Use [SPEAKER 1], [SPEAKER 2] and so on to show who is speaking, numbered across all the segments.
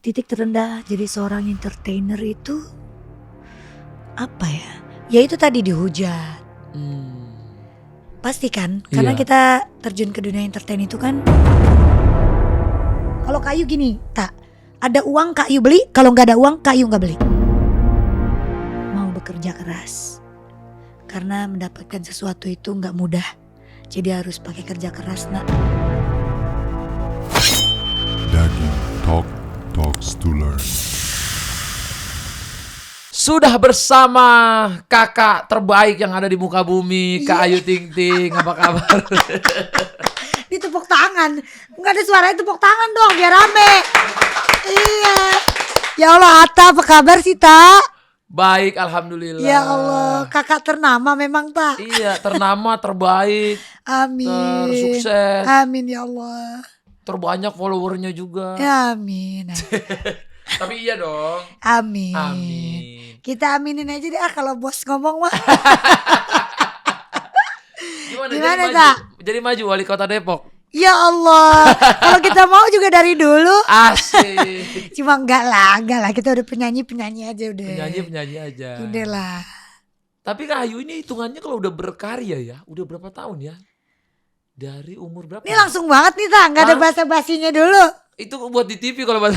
[SPEAKER 1] Titik terendah jadi seorang entertainer itu apa ya? Ya itu tadi dihujat. Pasti kan? Karena
[SPEAKER 2] Iya.
[SPEAKER 1] kita terjun ke dunia entertain itu kan. Kalau kayu gini, tak ada uang kayu beli, kalau nggak ada uang kayu nggak beli. Mau bekerja keras, karena mendapatkan sesuatu itu nggak mudah. Jadi harus pakai kerja keras, nak.
[SPEAKER 3] Daging Talks to Learn.
[SPEAKER 2] Sudah bersama kakak terbaik yang ada di muka bumi, Kak Ayu Ting Ting. Apa kabar?
[SPEAKER 1] Ditepuk tangan, nggak ada suaranya, tepuk tangan dong biar rame. Iya. Ya Allah, Atta apa kabar sih, Tak?
[SPEAKER 2] Baik, alhamdulillah.
[SPEAKER 1] Ya Allah, kakak ternama memang, Tak.
[SPEAKER 2] Iya, ternama, terbaik,
[SPEAKER 1] Amin.
[SPEAKER 2] tersukses,
[SPEAKER 1] Amin ya Allah.
[SPEAKER 2] terbanyak followernya juga.
[SPEAKER 1] Amin.
[SPEAKER 2] Tapi iya dong.
[SPEAKER 1] Amin.
[SPEAKER 2] Amin.
[SPEAKER 1] Kita aminin aja deh kalau bos ngomong mah. Gimana,
[SPEAKER 2] Gimana
[SPEAKER 1] Tak?
[SPEAKER 2] jadi maju wali kota Depok?
[SPEAKER 1] Ya Allah, kalau kita mau juga dari dulu.
[SPEAKER 2] Asik.
[SPEAKER 1] Cuma enggak lah, kita udah penyanyi aja udah.
[SPEAKER 2] Penyanyi aja.
[SPEAKER 1] Udah lah.
[SPEAKER 2] Tapi Kak Ayu ini hitungannya kalau udah berkarya ya, udah berapa tahun ya? Dari umur berapa?
[SPEAKER 1] Ini langsung banget nih, Tak, nggak ada basa-basinya dulu.
[SPEAKER 2] Itu buat di TV kalau bahasa.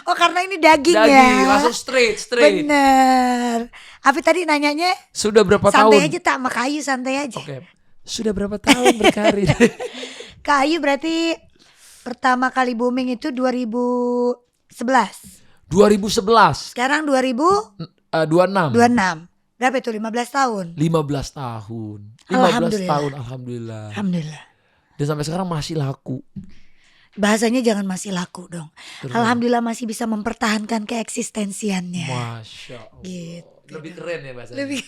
[SPEAKER 1] Oh, karena ini daging ya.
[SPEAKER 2] Daging, langsung straight.
[SPEAKER 1] Bener. Apa tadi nanyanya?
[SPEAKER 2] Sudah berapa
[SPEAKER 1] Santai
[SPEAKER 2] tahun?
[SPEAKER 1] aja, Tak, sama Kayu santai aja.
[SPEAKER 2] Oke. Sudah berapa tahun berkarir?
[SPEAKER 1] Kayu berarti pertama kali booming itu 2011.
[SPEAKER 2] 2011.
[SPEAKER 1] Sekarang 2026.
[SPEAKER 2] 26.
[SPEAKER 1] Berapa itu? 15 tahun.
[SPEAKER 2] 15 tahun. 15
[SPEAKER 1] Alhamdulillah.
[SPEAKER 2] tahun alhamdulillah.
[SPEAKER 1] Alhamdulillah.
[SPEAKER 2] Dan sampai sekarang masih laku.
[SPEAKER 1] Bahasanya jangan masih laku dong.
[SPEAKER 2] Terus.
[SPEAKER 1] Alhamdulillah masih bisa mempertahankan keeksistensiannya.
[SPEAKER 2] Masya Allah.
[SPEAKER 1] Gitu.
[SPEAKER 2] Lebih keren ya bahasanya.
[SPEAKER 1] Lebih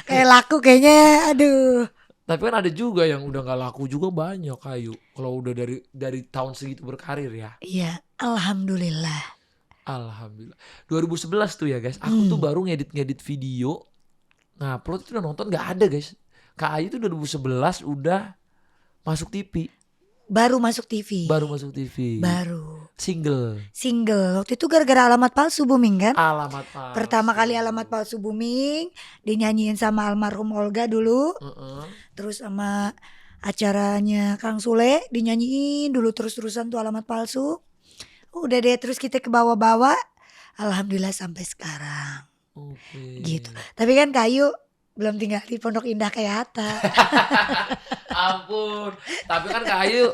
[SPEAKER 1] kayak laku kayaknya, aduh.
[SPEAKER 2] Tapi kan ada juga yang udah gak laku juga banyak Kayu. Kalau udah dari tahun segitu berkarir ya.
[SPEAKER 1] Iya, alhamdulillah.
[SPEAKER 2] Alhamdulillah. 2011 tuh ya guys. Aku tuh baru ngedit video. Ngupload itu udah nonton gak ada guys. Kak Ayu tuh 2011 udah masuk TV.
[SPEAKER 1] Baru masuk TV.
[SPEAKER 2] Baru masuk TV.
[SPEAKER 1] Baru.
[SPEAKER 2] Single.
[SPEAKER 1] Waktu itu gara-gara alamat palsu booming kan?
[SPEAKER 2] Alamat palsu.
[SPEAKER 1] Pertama kali alamat palsu booming, dinyanyiin sama almarhum Olga dulu. Terus sama acaranya Kang Sule dinyanyiin dulu terus-terusan tuh alamat palsu. Udah deh, terus kita ke bawah-bawah. Alhamdulillah sampai sekarang.
[SPEAKER 2] Oke.
[SPEAKER 1] Gitu. Tapi kan Kayu belum tinggal di Pondok Indah kayak Hatta.
[SPEAKER 2] Ampun. Tapi kan Kak Ayu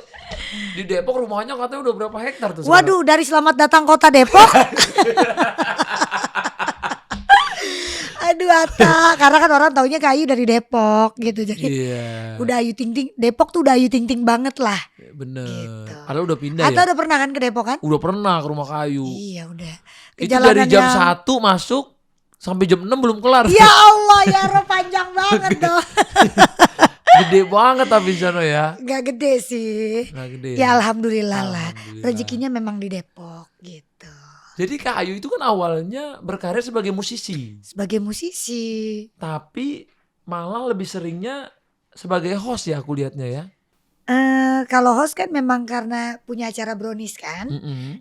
[SPEAKER 2] di Depok rumahnya katanya udah berapa hektar tuh sekarang?
[SPEAKER 1] Waduh, dari Selamat Datang Kota Depok. Aduh, Hatta, karena kan orang taunya Kayu dari Depok gitu. Jadi udah Ayu Ting Ting, Depok tuh udah Ayu Ting Ting banget lah.
[SPEAKER 2] Bener.
[SPEAKER 1] Gitu.
[SPEAKER 2] Padahal udah pindah
[SPEAKER 1] Hatta
[SPEAKER 2] ya?
[SPEAKER 1] udah pernah kan ke Depok kan?
[SPEAKER 2] Udah pernah ke rumah Kak Ayu.
[SPEAKER 1] Iya udah.
[SPEAKER 2] Itu dari jam 1 masuk sampai jam 6 belum kelar.
[SPEAKER 1] Ya Allah, ya Roh, panjang banget dong.
[SPEAKER 2] Gede banget tapi di sana ya.
[SPEAKER 1] Gak gede sih.
[SPEAKER 2] Gak gede.
[SPEAKER 1] Ya alhamdulillah lah.
[SPEAKER 2] Alhamdulillah.
[SPEAKER 1] Rezekinya memang di Depok gitu.
[SPEAKER 2] Jadi Kak Ayu itu kan awalnya berkarir sebagai musisi.
[SPEAKER 1] Sebagai musisi.
[SPEAKER 2] Tapi malah lebih seringnya sebagai host ya aku lihatnya ya.
[SPEAKER 1] Kalau host kan memang karena punya acara brownies kan,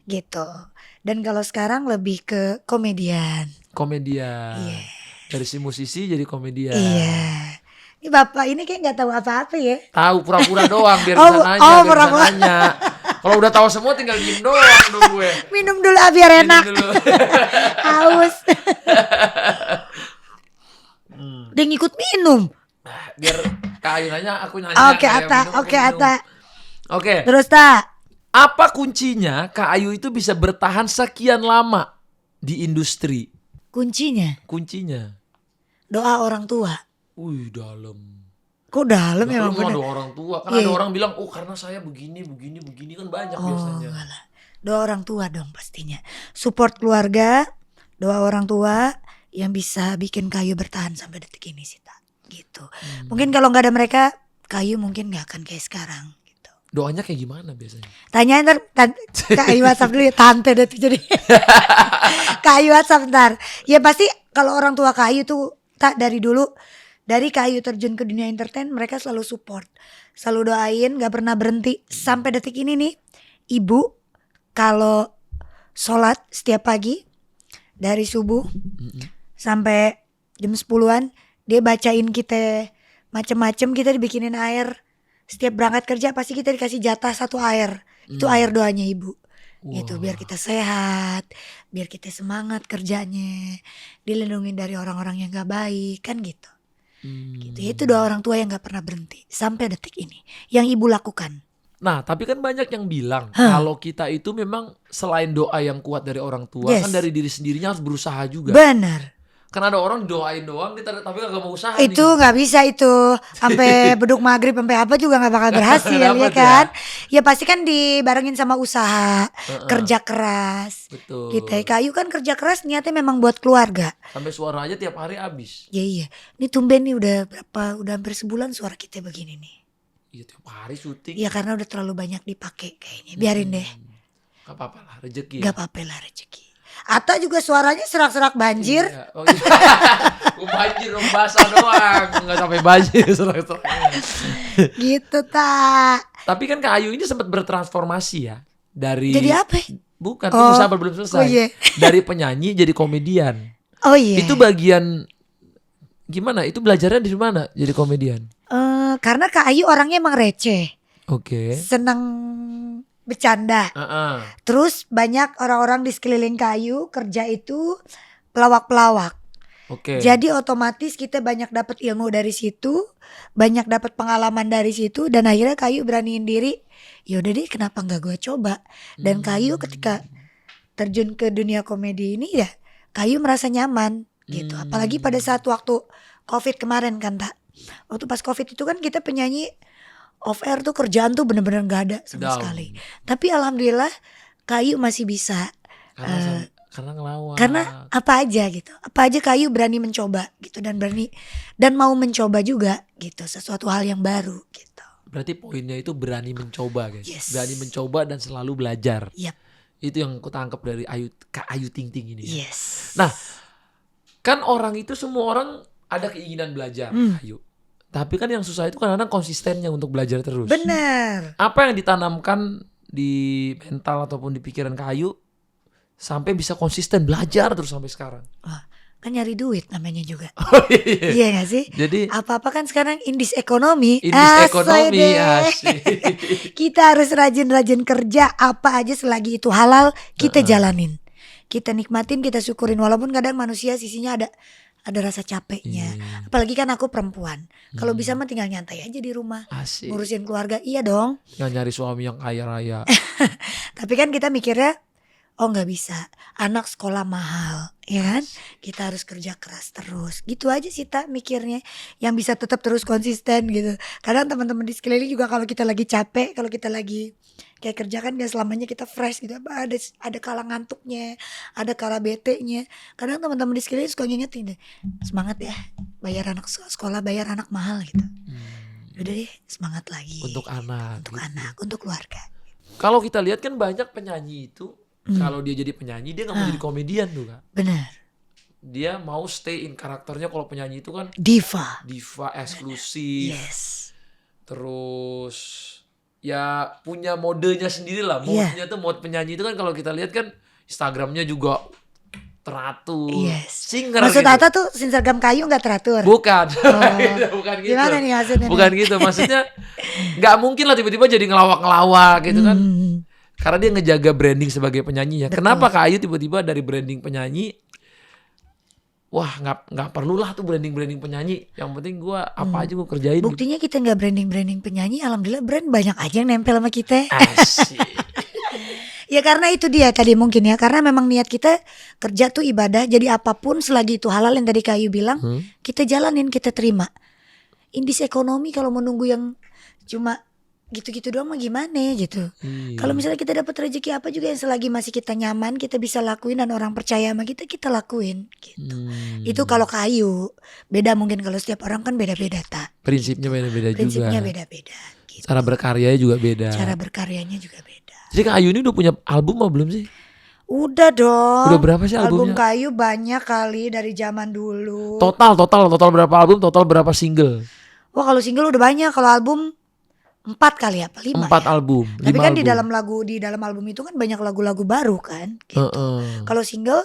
[SPEAKER 1] gitu. Dan kalau sekarang lebih ke komedian.
[SPEAKER 2] Komedian.
[SPEAKER 1] Iya.
[SPEAKER 2] Dari si musisi jadi komedian.
[SPEAKER 1] Iya. Ini bapak ini kayak nggak tahu apa-apa ya.
[SPEAKER 2] Tahu pura-pura doang biar
[SPEAKER 1] Oh,
[SPEAKER 2] bisa nanya,
[SPEAKER 1] oh,
[SPEAKER 2] biar
[SPEAKER 1] pura-pura.
[SPEAKER 2] bisa nanya. Kalau udah tahu semua tinggal diem doang dong gue.
[SPEAKER 1] Minum dulu biar
[SPEAKER 2] Minum
[SPEAKER 1] enak.
[SPEAKER 2] dulu.
[SPEAKER 1] Haus. Dia ngikut minum.
[SPEAKER 2] Biar Kak Ayu nanya, aku nanya.
[SPEAKER 1] Oke,
[SPEAKER 2] kayak
[SPEAKER 1] Atta.
[SPEAKER 2] minum, aku
[SPEAKER 1] Oke,
[SPEAKER 2] minum.
[SPEAKER 1] Atta.
[SPEAKER 2] Oke.
[SPEAKER 1] Terus Tak.
[SPEAKER 2] Apa kuncinya Kak Ayu itu bisa bertahan sekian lama di industri?
[SPEAKER 1] Kuncinya doa orang tua.
[SPEAKER 2] Wih, dalam.
[SPEAKER 1] Kok dalam ya,
[SPEAKER 2] Kalau
[SPEAKER 1] memang bener.
[SPEAKER 2] ada orang tua, kan
[SPEAKER 1] Iya.
[SPEAKER 2] ada orang bilang, oh karena saya begini kan banyak biasanya.
[SPEAKER 1] enggak lah. Doa orang tua dong pastinya. Support keluarga, doa orang tua yang bisa bikin Kayu bertahan sampai detik ini sih, Tak. Gitu. Mungkin kalau nggak ada mereka, Kayu mungkin nggak akan kayak sekarang. Gitu.
[SPEAKER 2] Doanya kayak gimana biasanya?
[SPEAKER 1] Tanyain ntar Kayu WhatsApp dulu ya, tante deh tuh jadi. Kayu WhatsApp ntar. Ya pasti kalau orang tua Kayu tuh Tak dari dulu. Dari Kayu terjun ke dunia entertain, mereka selalu support, selalu doain, gak pernah berhenti sampai detik ini nih. Ibu kalau sholat setiap pagi dari subuh sampai jam 10-an dia bacain kita macem-macem, kita dibikinin air. Setiap berangkat kerja pasti kita dikasih jatah 1 air. Itu air doanya ibu. Gitu, biar kita sehat, biar kita semangat kerjanya, dilindungi dari orang-orang yang gak baik, kan gitu. Gitu. Itu doa orang tua yang gak pernah berhenti sampai detik ini yang ibu lakukan.
[SPEAKER 2] Nah, tapi kan banyak yang bilang kalau kita itu memang selain doa yang kuat dari orang tua,
[SPEAKER 1] Yes.
[SPEAKER 2] kan dari diri sendirinya harus berusaha juga.
[SPEAKER 1] Benar.
[SPEAKER 2] Kan ada orang doain doang, tapi gak mau usaha
[SPEAKER 1] Itu
[SPEAKER 2] nih.
[SPEAKER 1] nggak bisa itu sampai beduk maghrib sampai apa juga nggak bakal berhasil ya
[SPEAKER 2] Dapet
[SPEAKER 1] kan? Ya pasti kan dibarengin sama usaha, kerja keras.
[SPEAKER 2] Betul.
[SPEAKER 1] Gitu. Kayu kan kerja keras niatnya memang buat keluarga.
[SPEAKER 2] Sampai suara aja tiap hari habis.
[SPEAKER 1] Ya iya. Ini tumben nih udah hampir sebulan suara kita begini nih.
[SPEAKER 2] Iya, tiap hari syuting.
[SPEAKER 1] Ya karena udah terlalu banyak dipakai kayaknya. Biarin deh.
[SPEAKER 2] Gak apa-apa lah, rezeki.
[SPEAKER 1] Gak apa-apa lah rezeki. Atta juga suaranya serak-serak banjir.
[SPEAKER 2] Iya. Oh, iya. Banjir dong, basah doang. Gak sampai banjir serak-seraknya.
[SPEAKER 1] Gitu tak.
[SPEAKER 2] Tapi kan Kak Ayu ini sempat bertransformasi ya. Dari
[SPEAKER 1] Jadi apa?
[SPEAKER 2] Bukan, tunggu sabar belum selesai.
[SPEAKER 1] Oh iya.
[SPEAKER 2] Dari penyanyi jadi komedian.
[SPEAKER 1] Oh iya.
[SPEAKER 2] Itu bagian gimana? Itu belajarnya di mana jadi komedian?
[SPEAKER 1] Karena Kak Ayu orangnya emang receh.
[SPEAKER 2] Oke.
[SPEAKER 1] Seneng bercanda. Terus banyak orang-orang di sekeliling Kak Ayu kerja itu pelawak-pelawak.
[SPEAKER 2] Oke.
[SPEAKER 1] Jadi otomatis kita banyak dapat ilmu dari situ, banyak dapat pengalaman dari situ, dan akhirnya Kak Ayu beraniin diri. Ya udah deh, kenapa nggak gue coba? Dan Kak Ayu ketika terjun ke dunia komedi ini ya, Kak Ayu merasa nyaman gitu. Apalagi pada saat waktu COVID kemarin kan tak. Waktu pas COVID itu kan kita penyanyi off air tuh kerjaan tuh bener-bener gak ada sama
[SPEAKER 2] Down.
[SPEAKER 1] sekali. Tapi alhamdulillah Kayu masih bisa.
[SPEAKER 2] Karena ngelawan.
[SPEAKER 1] Karena apa aja gitu. Apa aja Kayu berani mencoba gitu, dan berani dan mau mencoba juga gitu sesuatu hal yang baru gitu.
[SPEAKER 2] Berarti poinnya itu berani mencoba, guys.
[SPEAKER 1] Yes.
[SPEAKER 2] Berani mencoba dan selalu belajar.
[SPEAKER 1] Yap.
[SPEAKER 2] Itu yang aku tangkap dari Kak Ayu Ting Ting ini.
[SPEAKER 1] Yes.
[SPEAKER 2] Nah, kan orang itu semua orang ada keinginan belajar, Ayu. Tapi kan yang susah itu kadang-kadang konsistennya untuk belajar terus.
[SPEAKER 1] Bener.
[SPEAKER 2] Apa yang ditanamkan di mental ataupun di pikiran Kak Ayu sampai bisa konsisten belajar terus sampai sekarang?
[SPEAKER 1] Wah, kan nyari duit namanya juga.
[SPEAKER 2] Oh, iya.
[SPEAKER 1] Iya gak sih?
[SPEAKER 2] Jadi
[SPEAKER 1] Apa-apa kan sekarang indis ekonomi.
[SPEAKER 2] indis ekonomi
[SPEAKER 1] deh.
[SPEAKER 2] asik.
[SPEAKER 1] Kita harus rajin-rajin kerja, apa aja selagi itu halal kita jalanin. Kita nikmatin, kita syukurin, walaupun kadang manusia sisinya ada rasa capeknya. Apalagi kan aku perempuan. Kalau bisa mah tinggal nyantai aja di rumah.
[SPEAKER 2] Asik.
[SPEAKER 1] Ngurusin keluarga, iya dong.
[SPEAKER 2] Yang nyari suami yang kaya raya.
[SPEAKER 1] Tapi kan kita mikirnya, oh nggak bisa. Anak sekolah mahal, ya kan? Kita harus kerja keras terus. Gitu aja sih tak mikirnya. Yang bisa tetap terus konsisten gitu. Kadang teman-teman di sekeliling juga kalau kita lagi capek, kalau kita lagi kayak kerja kan gak selamanya kita fresh gitu. Ada kala ngantuknya, ada kala betenya. Kadang teman-teman di sekeliling suka ngingetin deh, semangat ya, bayar anak sekolah, bayar anak mahal gitu. Udah deh, semangat lagi.
[SPEAKER 2] Untuk anak.
[SPEAKER 1] Untuk anak, untuk keluarga.
[SPEAKER 2] Kalau kita lihat kan banyak penyanyi itu kalau dia jadi penyanyi dia nggak mau jadi komedian tuh Kak.
[SPEAKER 1] Benar.
[SPEAKER 2] Dia mau stay in karakternya. Kalau penyanyi itu kan
[SPEAKER 1] Diva.
[SPEAKER 2] diva eksklusif.
[SPEAKER 1] Yes.
[SPEAKER 2] Terus ya punya modenya sendiri lah.
[SPEAKER 1] Iya.
[SPEAKER 2] Modenya tuh mode penyanyi itu kan kalau kita lihat kan Instagramnya juga teratur.
[SPEAKER 1] Yes.
[SPEAKER 2] Singer
[SPEAKER 1] Maksud
[SPEAKER 2] gitu.
[SPEAKER 1] Atta tuh Instagram Kayu gak teratur?
[SPEAKER 2] Bukan.
[SPEAKER 1] Oh.
[SPEAKER 2] Bukan gitu.
[SPEAKER 1] Gimana nih maksudnya?
[SPEAKER 2] Bukan gitu. Maksudnya nggak mungkin lah tiba-tiba jadi ngelawak-ngelawak gitu kan. Karena dia ngejaga branding sebagai penyanyi ya.
[SPEAKER 1] Betul.
[SPEAKER 2] Kenapa Kak Ayu tiba-tiba dari branding penyanyi, wah nggak perlulah tuh branding penyanyi. Yang penting gue apa aja gue kerjain. gitu.
[SPEAKER 1] Buktinya kita gak branding penyanyi, alhamdulillah brand banyak aja yang nempel sama kita.
[SPEAKER 2] Asik.
[SPEAKER 1] Ya karena itu dia tadi mungkin ya, karena memang niat kita kerja tuh ibadah. Jadi apapun selagi itu halal yang tadi Kayu bilang, kita jalanin, kita terima. Indis ekonomi kalau menunggu yang cuma gitu-gitu doang mah gimana gitu. Kalau misalnya kita dapat rezeki apa juga yang selagi masih kita nyaman, kita bisa lakuin dan orang percaya sama kita lakuin gitu. Itu kalau Kayu. Beda mungkin kalau setiap orang kan beda-beda tak.
[SPEAKER 2] Prinsipnya beda-beda juga.
[SPEAKER 1] Prinsipnya beda-beda gitu.
[SPEAKER 2] Cara berkaryanya juga beda.
[SPEAKER 1] Cara berkaryanya juga beda.
[SPEAKER 2] Jadi Kak Ayu ini udah punya album apa belum sih?
[SPEAKER 1] Udah dong.
[SPEAKER 2] Udah berapa sih
[SPEAKER 1] Album
[SPEAKER 2] albumnya?
[SPEAKER 1] Kayu banyak kali dari zaman dulu.
[SPEAKER 2] Total berapa album? Total berapa single?
[SPEAKER 1] Wah kalau single udah banyak. Kalau album 4 kali apa 5
[SPEAKER 2] 4
[SPEAKER 1] ya.
[SPEAKER 2] album.
[SPEAKER 1] Tapi
[SPEAKER 2] 5
[SPEAKER 1] kan
[SPEAKER 2] album.
[SPEAKER 1] di dalam album itu kan banyak lagu-lagu baru kan gitu.
[SPEAKER 2] Heeh.
[SPEAKER 1] Kalau single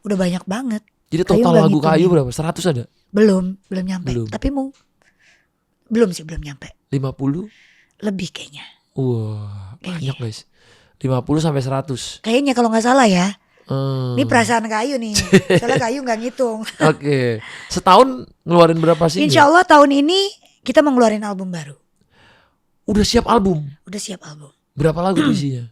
[SPEAKER 1] udah banyak banget.
[SPEAKER 2] Jadi
[SPEAKER 1] Kayu
[SPEAKER 2] total
[SPEAKER 1] nggak
[SPEAKER 2] lagu Kayu
[SPEAKER 1] ngitungin.
[SPEAKER 2] berapa? 100 ada?
[SPEAKER 1] Belum nyampe.
[SPEAKER 2] Belum.
[SPEAKER 1] Tapi belum nyampe.
[SPEAKER 2] 50?
[SPEAKER 1] Lebih kayaknya.
[SPEAKER 2] Wah,
[SPEAKER 1] Kayaknya.
[SPEAKER 2] banyak guys. 50 sampai 100.
[SPEAKER 1] Kayaknya kalau nggak salah ya.
[SPEAKER 2] Hmm.
[SPEAKER 1] Ini perasaan Kayu nih. Soalnya Kayu nggak ngitung.
[SPEAKER 2] Oke. Setahun ngeluarin berapa single?
[SPEAKER 1] Insya Allah tahun ini kita mau ngeluarin album baru.
[SPEAKER 2] Udah siap album.
[SPEAKER 1] Udah siap album.
[SPEAKER 2] Berapa lagu tuh isinya?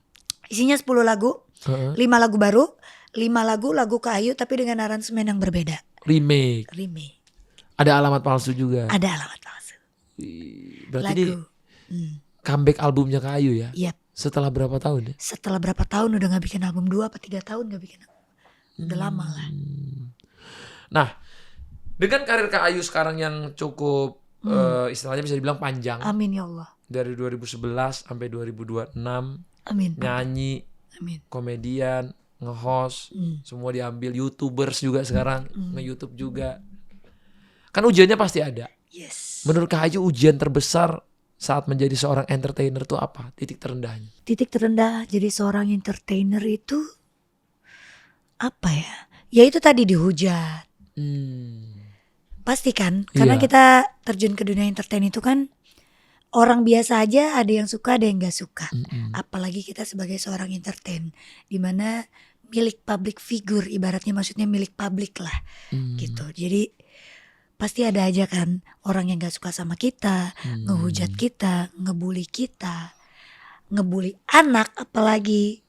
[SPEAKER 1] Isinya 10 lagu.
[SPEAKER 2] Heeh.
[SPEAKER 1] 5 lagu baru. 5 lagu Kayu tapi dengan aransemen yang berbeda.
[SPEAKER 2] Remake. Ada alamat palsu juga.
[SPEAKER 1] Ada alamat palsu.
[SPEAKER 2] Berarti
[SPEAKER 1] Lagu.
[SPEAKER 2] ini comeback albumnya Kayu ya?
[SPEAKER 1] Yap.
[SPEAKER 2] Setelah berapa tahun ya?
[SPEAKER 1] Setelah berapa tahun udah gak bikin album 2 apa 3 tahun gak bikin album. Udah lama lah.
[SPEAKER 2] Nah, dengan karir Kak Ayu sekarang yang cukup istilahnya bisa dibilang panjang.
[SPEAKER 1] Amin ya Allah.
[SPEAKER 2] Dari 2011 sampai 2026
[SPEAKER 1] Amin.
[SPEAKER 2] nyanyi,
[SPEAKER 1] Amin.
[SPEAKER 2] komedian, nge-host, semua diambil, YouTubers juga sekarang, nge-YouTube juga. Kan ujiannya pasti ada.
[SPEAKER 1] Yes.
[SPEAKER 2] Menurut Kak Ayu ujian terbesar saat menjadi seorang entertainer itu apa? Titik terendahnya.
[SPEAKER 1] Titik terendah jadi seorang entertainer itu apa ya? Ya itu tadi dihujat. Pasti kan? Karena
[SPEAKER 2] Iya.
[SPEAKER 1] kita terjun ke dunia entertain itu kan orang biasa aja ada yang suka ada yang gak suka. Apalagi kita sebagai seorang entertain dimana milik public figure ibaratnya maksudnya milik publik lah gitu. Jadi pasti ada aja kan orang yang gak suka sama kita, ngehujat kita, ngebully kita, ngebully anak apalagi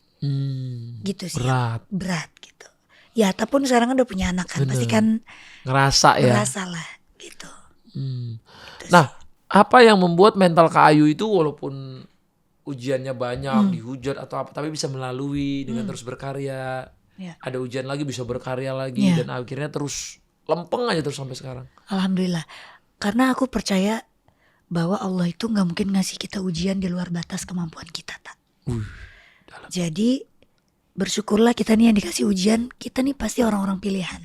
[SPEAKER 1] gitu sih. Berat gitu. Ya ataupun sekarang kan udah punya anak kan
[SPEAKER 2] Bener.
[SPEAKER 1] pasti kan
[SPEAKER 2] Ngerasa ya.
[SPEAKER 1] ngerasa lah gitu. Gitu
[SPEAKER 2] Nah, apa yang membuat mental Kak Ayu itu walaupun ujiannya banyak, dihujat atau apa, tapi bisa melalui dengan terus berkarya.
[SPEAKER 1] Ya.
[SPEAKER 2] Ada ujian lagi bisa berkarya lagi
[SPEAKER 1] Ya.
[SPEAKER 2] dan akhirnya terus lempeng aja terus sampai sekarang.
[SPEAKER 1] Alhamdulillah. Karena aku percaya bahwa Allah itu gak mungkin ngasih kita ujian di luar batas kemampuan kita, tak.
[SPEAKER 2] Dalam.
[SPEAKER 1] Jadi bersyukurlah kita nih yang dikasih ujian, kita nih pasti orang-orang pilihan.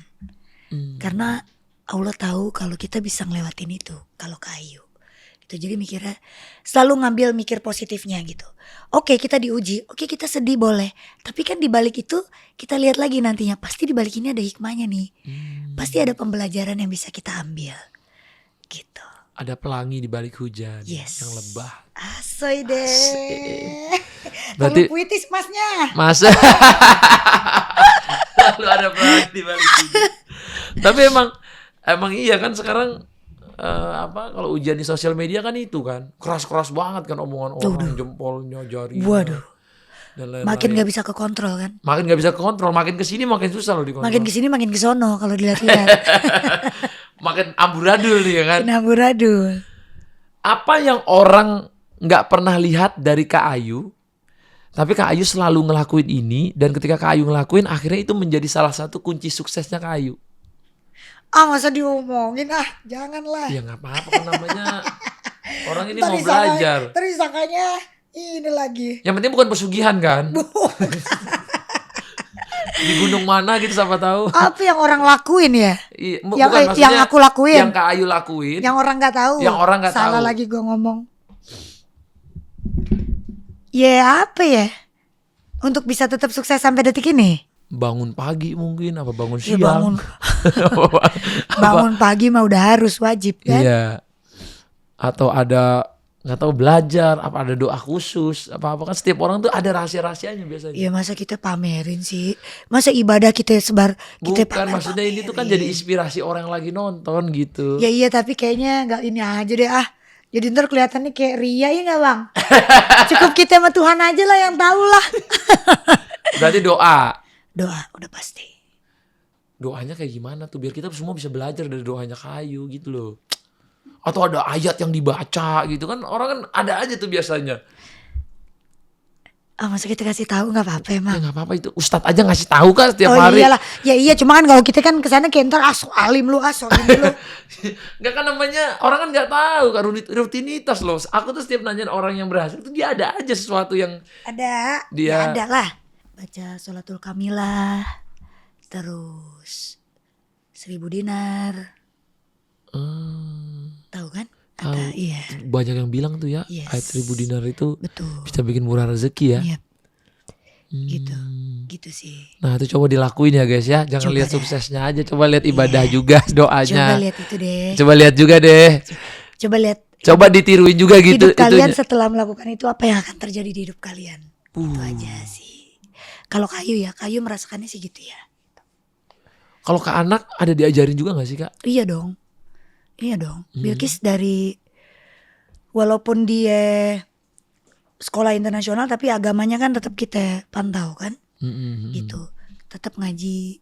[SPEAKER 1] Karena Allah tahu kalau kita bisa ngelewatin itu, kalau Kayu. Gitu. Jadi mikirnya selalu ngambil mikir positifnya gitu. Oke kita diuji, oke kita sedih boleh. Tapi kan dibalik itu kita lihat lagi nantinya, pasti dibalik ini ada hikmahnya nih. Pasti ada pembelajaran yang bisa kita ambil. Gitu.
[SPEAKER 2] Ada pelangi di balik hujan
[SPEAKER 1] Yes.
[SPEAKER 2] yang lebah.
[SPEAKER 1] Asoy deh.
[SPEAKER 2] Berarti-
[SPEAKER 1] Terlalu puitis masnya.
[SPEAKER 2] Masa lalu ada pelangi di balik hujan. Tapi emang iya kan sekarang kalau ujian di sosial media kan itu kan keras-keras banget kan omongan orang, jempolnya, jarinya.
[SPEAKER 1] Waduh.
[SPEAKER 2] Dan lain-lain.
[SPEAKER 1] Makin gak bisa kekontrol kan.
[SPEAKER 2] Makin gak bisa kontrol, makin kesini makin susah loh dikontrol.
[SPEAKER 1] Makin kesini makin kesono kalau dilihat-lihat.
[SPEAKER 2] Makin amburadul nih ya kan.
[SPEAKER 1] Amburadul.
[SPEAKER 2] Apa yang orang nggak pernah lihat dari Kak Ayu, tapi Kak Ayu selalu ngelakuin ini, dan ketika Kak Ayu ngelakuin akhirnya itu menjadi salah satu kunci suksesnya Kak Ayu.
[SPEAKER 1] Masa diomongin janganlah.
[SPEAKER 2] Ya nggak apa-apa kan namanya orang ini
[SPEAKER 1] Ntar
[SPEAKER 2] mau
[SPEAKER 1] disangka-
[SPEAKER 2] belajar.
[SPEAKER 1] Ntar disangkanya ini lagi.
[SPEAKER 2] Yang penting bukan pesugihan kan. Di gunung mana gitu siapa tahu.
[SPEAKER 1] Apa yang orang lakuin ya?
[SPEAKER 2] Iya,
[SPEAKER 1] Yang-
[SPEAKER 2] bukan,
[SPEAKER 1] yang
[SPEAKER 2] maksudnya
[SPEAKER 1] aku lakuin.
[SPEAKER 2] Yang Kak Ayu lakuin.
[SPEAKER 1] Yang orang nggak tahu.
[SPEAKER 2] Yang orang nggak
[SPEAKER 1] Salah
[SPEAKER 2] tahu.
[SPEAKER 1] lagi gue ngomong. Ya apa ya? Untuk bisa tetap sukses sampai detik ini.
[SPEAKER 2] Bangun pagi mungkin apa bangun
[SPEAKER 1] Ya
[SPEAKER 2] siang.
[SPEAKER 1] bangun. Bangun pagi mah udah harus wajib kan.
[SPEAKER 2] Iya. Atau ada nggak tahu belajar, apa ada doa khusus, apa kan setiap orang tuh ada rahasia-rahasianya biasanya.
[SPEAKER 1] Ya masa kita pamerin sih. Masa ibadah kita sebar kita
[SPEAKER 2] Bukan, maksudnya ini tuh kan jadi inspirasi orang yang lagi nonton gitu.
[SPEAKER 1] Ya iya tapi kayaknya nggak ini aja deh Jadi ntar kelihatannya kayak ria ya nggak bang? Cukup kita sama Tuhan aja lah yang tahu lah.
[SPEAKER 2] Berarti doa.
[SPEAKER 1] Doa udah pasti.
[SPEAKER 2] Doanya kayak gimana tuh biar kita semua bisa belajar dari doanya Kayu gitu loh. Atau ada ayat yang dibaca gitu kan, orang kan ada aja tuh biasanya.
[SPEAKER 1] Masa kita kasih tahu nggak apa-apa emang?
[SPEAKER 2] Ya nggak apa-apa itu, Ustadz aja ngasih tahu kan setiap
[SPEAKER 1] Oh
[SPEAKER 2] hari.
[SPEAKER 1] iyalah, ya iya cuma kan kalau kita kan kesana kayak ntar alim lu.
[SPEAKER 2] Nggak kan namanya orang kan nggak tahu kan rutinitas loh. Aku tuh setiap nanyain orang yang berhasil tuh dia ada aja sesuatu yang
[SPEAKER 1] Ada,
[SPEAKER 2] Dia-
[SPEAKER 1] ya ada lah. Baca sholatul kamilah, terus 1000 dinar, tahu kan? kata. Iya,
[SPEAKER 2] Banyak yang bilang tuh ya,
[SPEAKER 1] Yes.
[SPEAKER 2] ayat 1000 dinar itu
[SPEAKER 1] betul.
[SPEAKER 2] bisa bikin murah rezeki ya.
[SPEAKER 1] Iya, gitu. Gitu sih.
[SPEAKER 2] Nah itu coba dilakuin ya guys ya. Jangan
[SPEAKER 1] Coba
[SPEAKER 2] lihat
[SPEAKER 1] dah.
[SPEAKER 2] suksesnya aja, coba lihat ibadah
[SPEAKER 1] Iya.
[SPEAKER 2] juga
[SPEAKER 1] Coba
[SPEAKER 2] doanya.
[SPEAKER 1] lihat itu deh.
[SPEAKER 2] Coba lihat juga deh.
[SPEAKER 1] Coba lihat
[SPEAKER 2] Coba ditiruin juga gitu
[SPEAKER 1] hidup kalian
[SPEAKER 2] itunya.
[SPEAKER 1] setelah melakukan itu, apa yang akan terjadi di hidup kalian. Itu aja sih. Kalau Kayu merasakannya sih gitu ya.
[SPEAKER 2] Kalau ke anak ada diajarin juga gak sih Kak?
[SPEAKER 1] Iya dong. Bilkis dari, walaupun dia sekolah internasional tapi agamanya kan tetap kita pantau kan, gitu. Tetap ngaji,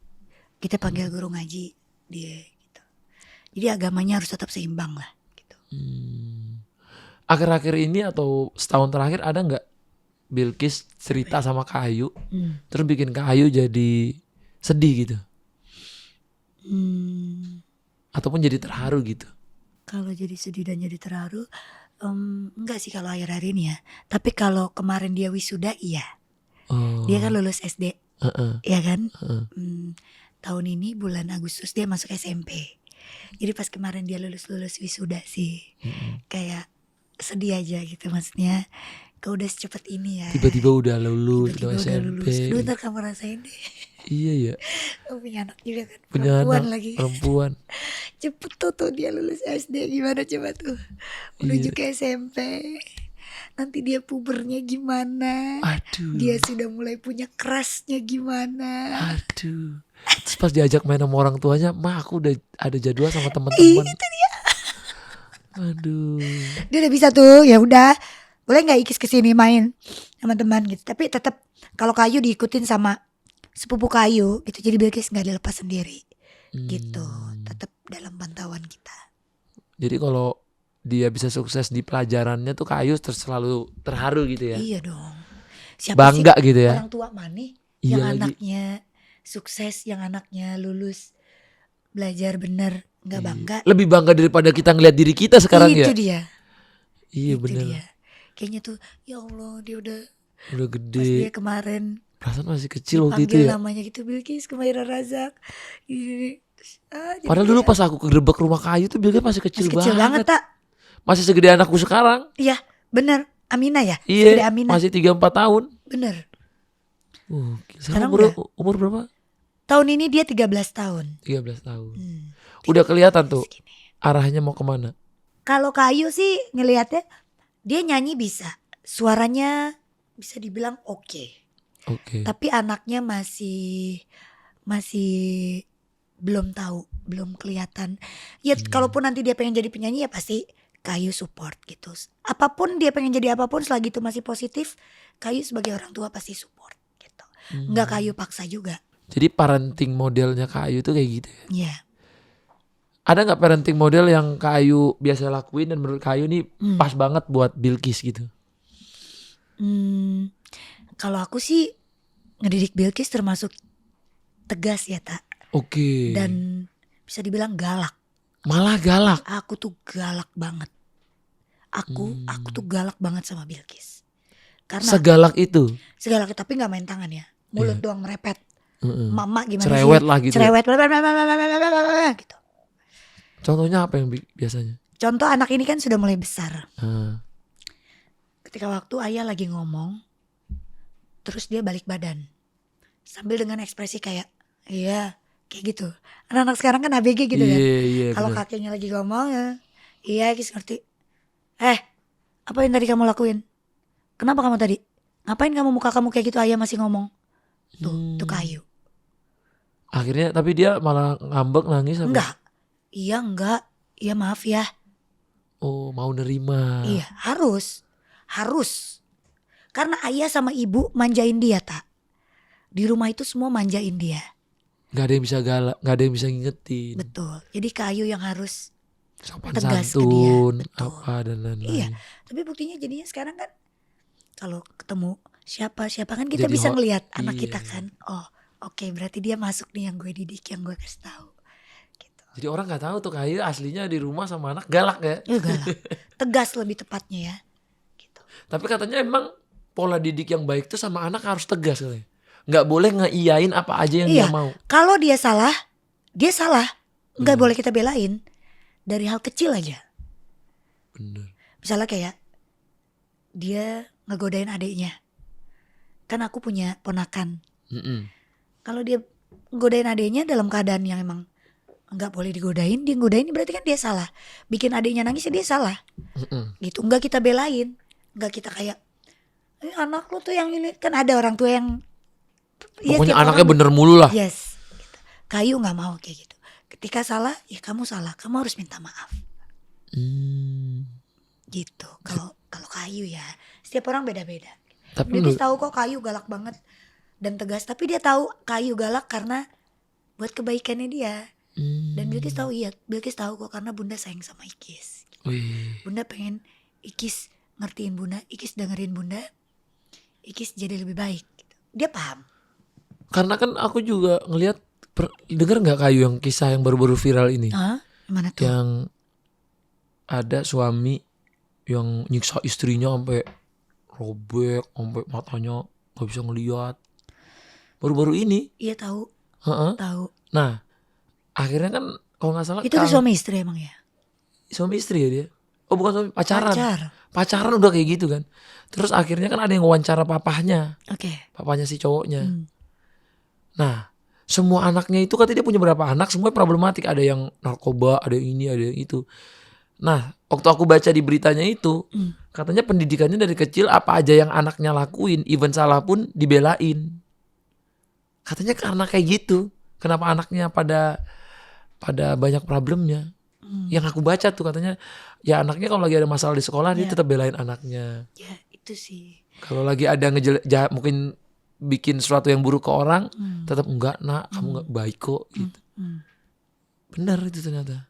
[SPEAKER 1] kita panggil guru ngaji dia gitu. Jadi agamanya harus tetap seimbang lah gitu.
[SPEAKER 2] Akhir-akhir ini atau setahun terakhir ada nggak Bilkis cerita sama Kak Ayu terus bikin Kak Ayu jadi sedih gitu ataupun jadi terharu gitu?
[SPEAKER 1] Kalau jadi sedih dan jadi terharu, enggak sih kalau akhir-akhir ini ya. Tapi kalau kemarin dia wisuda, iya.
[SPEAKER 2] Oh,
[SPEAKER 1] Dia kan lulus SD, ya kan?
[SPEAKER 2] Heeh.
[SPEAKER 1] Tahun ini bulan Agustus dia masuk SMP. Jadi pas kemarin dia lulus wisuda sih, kayak sedih aja gitu, maksudnya. Kau udah secepat ini ya.
[SPEAKER 2] Tiba-tiba udah lulus,
[SPEAKER 1] Tiba-tiba
[SPEAKER 2] udah
[SPEAKER 1] udah
[SPEAKER 2] SMP.
[SPEAKER 1] lulus. Duh, ntar kamu rasain deh.
[SPEAKER 2] Iya ya,
[SPEAKER 1] Oh, punya anak juga kan,
[SPEAKER 2] punya
[SPEAKER 1] perempuan
[SPEAKER 2] anak
[SPEAKER 1] lagi.
[SPEAKER 2] perempuan.
[SPEAKER 1] Cepet tuh dia lulus SD, gimana coba tuh menuju ke SMP. Nanti dia pubernya gimana,
[SPEAKER 2] Aduh,
[SPEAKER 1] dia sudah mulai punya kerasnya gimana.
[SPEAKER 2] aduh. Terus pas diajak main sama orang tuanya, mah aku udah ada jadwal sama teman-teman.
[SPEAKER 1] Itu dia.
[SPEAKER 2] Aduh.
[SPEAKER 1] Dia udah bisa tuh, ya udah, boleh nggak Ikis kesini main sama teman gitu. Tapi tetap kalau Kayu diikutin sama sepupu Kayu gitu, jadi Bilkis nggak dilepas sendiri gitu, tetap dalam pantauan kita.
[SPEAKER 2] Jadi kalau dia bisa sukses di pelajarannya tuh Kak Ayu selalu terharu gitu ya.
[SPEAKER 1] Iya dong. Siapa
[SPEAKER 2] Bangga
[SPEAKER 1] sih
[SPEAKER 2] gitu ya.
[SPEAKER 1] orang tua mana
[SPEAKER 2] Iya
[SPEAKER 1] yang
[SPEAKER 2] lagi.
[SPEAKER 1] anaknya sukses, yang anaknya lulus, belajar bener, nggak bangga?
[SPEAKER 2] Lebih bangga daripada kita ngeliat diri kita sekarang
[SPEAKER 1] Itu
[SPEAKER 2] ya.
[SPEAKER 1] dia.
[SPEAKER 2] Iya
[SPEAKER 1] Itu
[SPEAKER 2] bener.
[SPEAKER 1] dia. Kayaknya tuh, ya Allah, dia udah
[SPEAKER 2] Udah
[SPEAKER 1] pas
[SPEAKER 2] gede.
[SPEAKER 1] dia kemarin
[SPEAKER 2] Perasaan masih kecil waktu itu
[SPEAKER 1] panggil
[SPEAKER 2] ya.
[SPEAKER 1] namanya gitu, Bilkis Kemaira Razak. Ini. Jadi
[SPEAKER 2] Padahal
[SPEAKER 1] dia
[SPEAKER 2] dulu pas aku gerbek rumah Kak Ayu tuh Bilkis masih kecil,
[SPEAKER 1] masih kecil banget, tak?
[SPEAKER 2] Masih segede anakku sekarang.
[SPEAKER 1] Iya, bener. Aminah ya?
[SPEAKER 2] Iya,
[SPEAKER 1] Segede Aminah.
[SPEAKER 2] masih 3-4 tahun.
[SPEAKER 1] Bener.
[SPEAKER 2] Sekarang
[SPEAKER 1] Sekarang
[SPEAKER 2] umur berapa?
[SPEAKER 1] Tahun ini dia 13 tahun.
[SPEAKER 2] 13 tahun. Udah kelihatan tuh arahnya mau kemana.
[SPEAKER 1] Kalau Kayu sih ngelihatnya, dia nyanyi bisa, suaranya bisa dibilang oke.
[SPEAKER 2] Oke.
[SPEAKER 1] Tapi anaknya masih belum tahu, belum kelihatan. Ya kalaupun nanti dia pengen jadi penyanyi, ya pasti Kayu support gitu. Apapun dia pengen jadi apapun, selagi itu masih positif, Kayu sebagai orang tua pasti support gitu. Nggak Kayu paksa juga.
[SPEAKER 2] Jadi parenting modelnya Kak Ayu tuh kayak gitu ya.
[SPEAKER 1] Iya.
[SPEAKER 2] Ada nggak parenting model yang Kak Ayu biasa lakuin dan menurut Kak Ayu nih pas banget buat Bilkis gitu?
[SPEAKER 1] Kalau aku sih ngedidik Bilkis termasuk tegas ya, tak.
[SPEAKER 2] Oke.
[SPEAKER 1] Dan bisa dibilang galak.
[SPEAKER 2] Malah galak.
[SPEAKER 1] Aku tuh galak banget. Aku tuh galak banget sama Bilkis. Karena
[SPEAKER 2] Segalak itu.
[SPEAKER 1] segalak, tapi nggak main tangan ya. Mulut doang merepet. Mama gimana
[SPEAKER 2] Cerewet
[SPEAKER 1] sih?
[SPEAKER 2] lah gitu.
[SPEAKER 1] Cerewet gitu.
[SPEAKER 2] Contohnya apa yang biasanya?
[SPEAKER 1] Contoh, anak ini kan sudah mulai besar. Ketika waktu ayah lagi ngomong, terus dia balik badan. Sambil dengan ekspresi kayak, iya, kayak gitu. Anak-anak sekarang kan ABG gitu kan.
[SPEAKER 2] Iya.
[SPEAKER 1] Kalau
[SPEAKER 2] bener.
[SPEAKER 1] kakeknya lagi ngomong ya, iya Kis ngerti. Apa yang tadi kamu lakuin? Kenapa kamu tadi? Ngapain kamu muka kamu kayak gitu, ayah masih ngomong. Tuh Kayu.
[SPEAKER 2] Akhirnya tapi dia malah ngambek nangis apa?
[SPEAKER 1] Enggak. Iya maaf ya.
[SPEAKER 2] Oh, mau nerima.
[SPEAKER 1] Iya, harus. Karena ayah sama ibu manjain dia, tak. Di rumah itu semua manjain dia.
[SPEAKER 2] Gak ada yang bisa galak, gak ada yang bisa ngingetin.
[SPEAKER 1] Betul. Jadi Kayu yang harus
[SPEAKER 2] Sopan
[SPEAKER 1] tegas ke dia.
[SPEAKER 2] santun,
[SPEAKER 1] Betul.
[SPEAKER 2] apa dan lain-lain.
[SPEAKER 1] Iya. Tapi buktinya jadinya sekarang kan kalau ketemu siapa kan kita
[SPEAKER 2] Jadi
[SPEAKER 1] bisa ngelihat anak
[SPEAKER 2] iya.
[SPEAKER 1] kita kan. Oh, oke, berarti dia masuk nih yang gue didik, yang gue kasih tahu. Gitu.
[SPEAKER 2] Jadi orang nggak tahu tuh Kayu aslinya di rumah sama anak galak ya.
[SPEAKER 1] Ya galak. Tegas lebih tepatnya ya. Gitu.
[SPEAKER 2] Tapi katanya emang pola didik yang baik tuh sama anak harus tegas katanya. Nggak boleh ngeiyain apa aja yang
[SPEAKER 1] Iya.
[SPEAKER 2] dia mau.
[SPEAKER 1] Kalau dia salah. Nggak boleh kita belain. Dari hal kecil aja.
[SPEAKER 2] Bener.
[SPEAKER 1] Misalnya kayak dia ngegodain adiknya. Kan aku punya ponakan. Kalau dia godain adiknya dalam keadaan yang emang nggak boleh digodain, dia godain berarti kan dia salah. Bikin adiknya nangis ya dia salah. Gitu. Nggak kita belain, nggak kita kayak anak lu tuh yang ini. Kan ada orang tua yang
[SPEAKER 2] Pokoknya
[SPEAKER 1] tiap
[SPEAKER 2] anaknya
[SPEAKER 1] orang-
[SPEAKER 2] bener mulu lah.
[SPEAKER 1] Yes gitu. Kayu nggak mau kayak gitu. Ketika salah ya kamu salah, kamu harus minta maaf gitu. Kalau Kayu ya setiap orang beda-beda.
[SPEAKER 2] Tapi
[SPEAKER 1] Bilkis
[SPEAKER 2] menurut-
[SPEAKER 1] tahu kok Kayu galak banget dan tegas, tapi dia tahu Kayu galak karena buat kebaikannya dia. Dan Bilkis tahu Bilkis tahu kok karena Bunda sayang sama Ikis.
[SPEAKER 2] Wih.
[SPEAKER 1] Bunda pengen Ikis ngertiin Bunda, Ikis dengerin Bunda, Ikis jadi lebih baik gitu. Dia paham.
[SPEAKER 2] Karena kan aku juga ngelihat denger nggak Kayu yang kisah yang baru-baru viral ini,
[SPEAKER 1] Hah? Gimana tuh?
[SPEAKER 2] yang ada suami yang nyiksa istrinya sampai robek, sampai matanya nggak bisa ngelihat. Baru-baru ini.
[SPEAKER 1] Iya tahu,
[SPEAKER 2] Heeh.
[SPEAKER 1] tahu.
[SPEAKER 2] Nah, akhirnya kan kalau nggak salah
[SPEAKER 1] Itu tuh suami istri emang ya?
[SPEAKER 2] suami istri ya dia. Oh bukan suami, pacaran.
[SPEAKER 1] Pacar.
[SPEAKER 2] Pacaran udah kayak gitu kan. Terus akhirnya kan ada yang wawancara papahnya,
[SPEAKER 1] Oke.
[SPEAKER 2] papahnya si cowoknya.
[SPEAKER 1] Hmm.
[SPEAKER 2] Nah, semua anaknya itu katanya dia punya berapa anak, semua problematik. Ada yang narkoba, ada yang ini, ada yang itu. Nah, waktu aku baca di beritanya itu, katanya pendidikannya dari kecil apa aja yang anaknya lakuin, even salah pun dibelain. Katanya karena kayak gitu, kenapa anaknya pada banyak problemnya. Yang aku baca tuh katanya, ya anaknya kalau lagi ada masalah di sekolah dia
[SPEAKER 1] Iya.
[SPEAKER 2] tetap belain anaknya.
[SPEAKER 1] Ya itu sih.
[SPEAKER 2] Kalau lagi ada mungkin bikin sesuatu yang buruk ke orang, tetap enggak nak, kamu enggak baik kok gitu. Benar itu ternyata.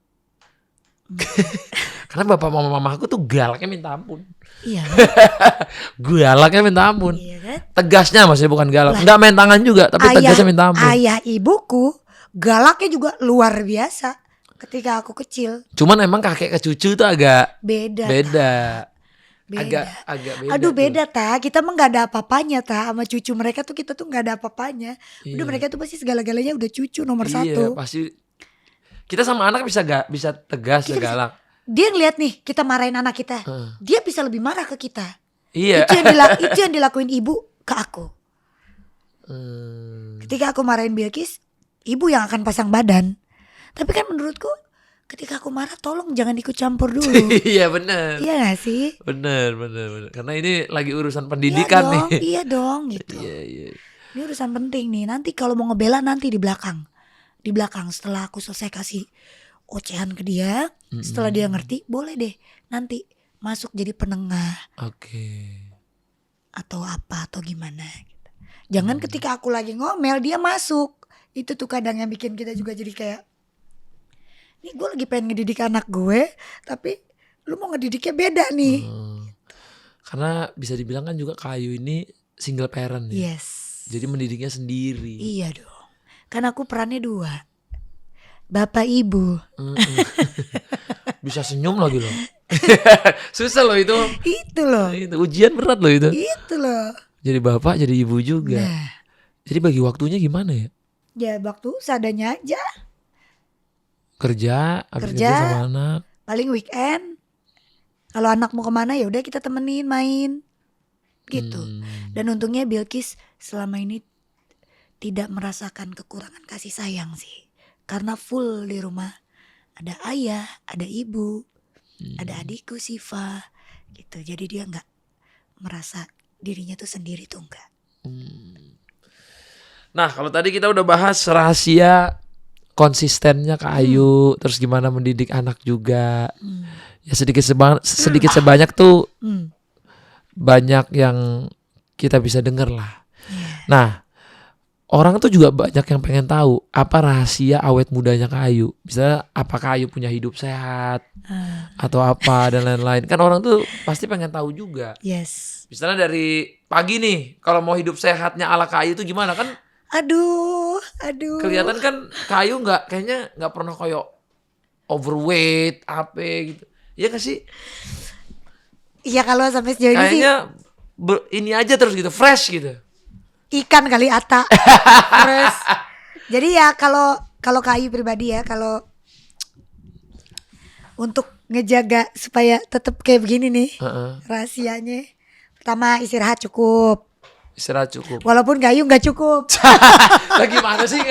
[SPEAKER 2] Karena bapak mama aku tuh galaknya minta ampun.
[SPEAKER 1] Iya.
[SPEAKER 2] Galaknya minta ampun.
[SPEAKER 1] Iya kan?
[SPEAKER 2] Tegasnya maksudnya bukan galak.
[SPEAKER 1] Lah.
[SPEAKER 2] Enggak main tangan juga, tapi tegasnya minta ampun.
[SPEAKER 1] Ayah ibuku galaknya juga luar biasa ketika aku kecil.
[SPEAKER 2] Cuman emang kakek ke cucu tuh agak
[SPEAKER 1] Beda.
[SPEAKER 2] beda.
[SPEAKER 1] Beda.
[SPEAKER 2] Agak beda.
[SPEAKER 1] Aduh
[SPEAKER 2] tuh.
[SPEAKER 1] beda ta, kita mah nggak ada apa-apanya ta sama cucu mereka tuh kita tuh nggak ada apa-apanya. Udah
[SPEAKER 2] Iya.
[SPEAKER 1] mereka tuh pasti segala-galanya udah cucu nomor
[SPEAKER 2] Iya,
[SPEAKER 1] satu.
[SPEAKER 2] pasti. Kita sama anak bisa tegas,
[SPEAKER 1] Kita bisa-
[SPEAKER 2] galak.
[SPEAKER 1] Dia ngeliat nih kita marahin anak kita,
[SPEAKER 2] Heeh.
[SPEAKER 1] dia bisa lebih marah ke kita.
[SPEAKER 2] Iya.
[SPEAKER 1] Itu yang dilakuin ibu ke aku. Ketika aku marahin Bilkis, ibu yang akan pasang badan. Tapi kan menurutku ketika aku marah tolong jangan ikut campur dulu.
[SPEAKER 2] Iya benar.
[SPEAKER 1] Iya gak sih?
[SPEAKER 2] Benar. Karena ini lagi urusan
[SPEAKER 1] Iya
[SPEAKER 2] pendidikan
[SPEAKER 1] dong,
[SPEAKER 2] nih.
[SPEAKER 1] iya dong gitu.
[SPEAKER 2] Iya.
[SPEAKER 1] Ini urusan penting nih. Nanti kalau mau ngebela nanti di belakang. Di belakang setelah aku selesai kasih ocehan ke dia, setelah dia ngerti, boleh deh nanti masuk jadi penengah
[SPEAKER 2] Oke.
[SPEAKER 1] atau apa atau gimana gitu. Jangan ketika aku lagi ngomel dia masuk. Itu tuh kadang yang bikin kita juga jadi kayak, nih gue lagi pengen ngedidik anak gue, tapi lu mau ngedidiknya beda nih.
[SPEAKER 2] Karena bisa dibilang kan juga Kayu ini single parent ya.
[SPEAKER 1] Yes.
[SPEAKER 2] Jadi mendidiknya sendiri.
[SPEAKER 1] Iya dong. Kan aku perannya 2. Bapak ibu.
[SPEAKER 2] Bisa senyum lagi loh. Susah loh itu.
[SPEAKER 1] Itu loh.
[SPEAKER 2] Itu ujian berat loh itu.
[SPEAKER 1] Itu loh.
[SPEAKER 2] Jadi bapak, jadi ibu juga.
[SPEAKER 1] Nah,
[SPEAKER 2] Jadi bagi waktunya gimana ya?
[SPEAKER 1] ya waktu seadanya aja.
[SPEAKER 2] Kerja, habis
[SPEAKER 1] Kerja.
[SPEAKER 2] kerja sama anak.
[SPEAKER 1] Paling weekend. Kalau anak mau kemana ya udah kita temenin main. Gitu. Dan untungnya Bilkis selama ini tidak merasakan kekurangan kasih sayang sih. Karena full di rumah. Ada ayah, ada ibu, ada adikku Siva gitu. Jadi dia nggak merasa dirinya tuh sendiri tuh enggak.
[SPEAKER 2] Nah kalau tadi kita udah bahas rahasia konsistennya Kak Ayu, terus gimana mendidik anak juga. Ya sedikit sebanyak tuh banyak yang kita bisa dengar lah. Nah orang tuh juga banyak yang pengen tahu apa rahasia awet mudanya Kak Ayu. Misalnya apakah Ayu punya hidup sehat atau apa dan lain-lain. Kan orang tuh pasti pengen tahu juga.
[SPEAKER 1] Yes.
[SPEAKER 2] Misalnya dari pagi nih, kalau mau hidup sehatnya ala Kak Ayu tuh gimana kan?
[SPEAKER 1] Aduh.
[SPEAKER 2] Kelihatan kan Kak Ayu kayaknya nggak pernah kayak overweight apa gitu. Iya gak sih?
[SPEAKER 1] Iya kalau sampai sejauh ini sih
[SPEAKER 2] Kayaknya ini aja terus gitu, fresh gitu.
[SPEAKER 1] ikan kali ata. Terus jadi ya kalau Kak Ayu pribadi ya, kalau untuk ngejaga supaya tetap kayak begini nih.
[SPEAKER 2] Heeh.
[SPEAKER 1] Rahasianya. Pertama, istirahat cukup.
[SPEAKER 2] Istirahat cukup.
[SPEAKER 1] Walaupun Kayu nggak cukup.
[SPEAKER 2] Lah gimana sih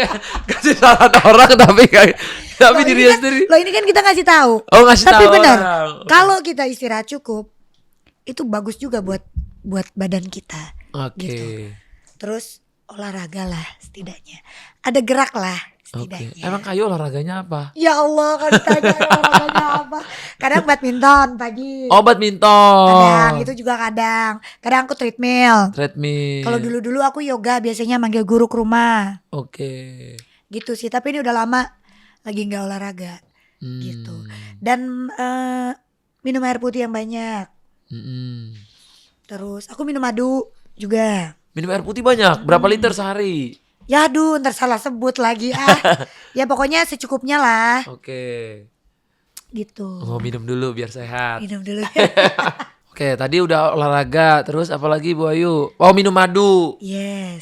[SPEAKER 2] kasih saran orang tapi
[SPEAKER 1] Loh,
[SPEAKER 2] dirinya
[SPEAKER 1] ini kan,
[SPEAKER 2] sendiri.
[SPEAKER 1] loh ini kan kita ngasih tahu.
[SPEAKER 2] Oh, ngasih
[SPEAKER 1] Tapi
[SPEAKER 2] tahu
[SPEAKER 1] benar,
[SPEAKER 2] orang.
[SPEAKER 1] kalau kita istirahat cukup, itu bagus juga buat badan kita.
[SPEAKER 2] Oke.
[SPEAKER 1] Gitu. Terus olahraga lah setidaknya. Ada gerak lah
[SPEAKER 2] Oke.
[SPEAKER 1] setidaknya.
[SPEAKER 2] Emang Kayu olahraganya apa?
[SPEAKER 1] Ya Allah, kalau ditanya olahraganya apa? Kadang badminton pagi.
[SPEAKER 2] Oh, badminton.
[SPEAKER 1] Kadang itu juga kadang. Kadang aku treadmill.
[SPEAKER 2] Treadmill.
[SPEAKER 1] Kalau dulu aku yoga biasanya manggil guru ke rumah.
[SPEAKER 2] Oke.
[SPEAKER 1] Gitu sih. Tapi ini udah lama lagi nggak olahraga. Gitu. Dan minum air putih yang banyak. Terus aku minum madu juga.
[SPEAKER 2] Minum air putih banyak. Berapa liter sehari?
[SPEAKER 1] Ya aduh, ntar salah sebut lagi Ya pokoknya secukupnya lah.
[SPEAKER 2] Oke.
[SPEAKER 1] Gitu.
[SPEAKER 2] Oh, minum dulu biar sehat.
[SPEAKER 1] Minum dulu.
[SPEAKER 2] Oke, tadi udah olahraga, terus apalagi Bu Ayu? Oh, minum madu.
[SPEAKER 1] Yes.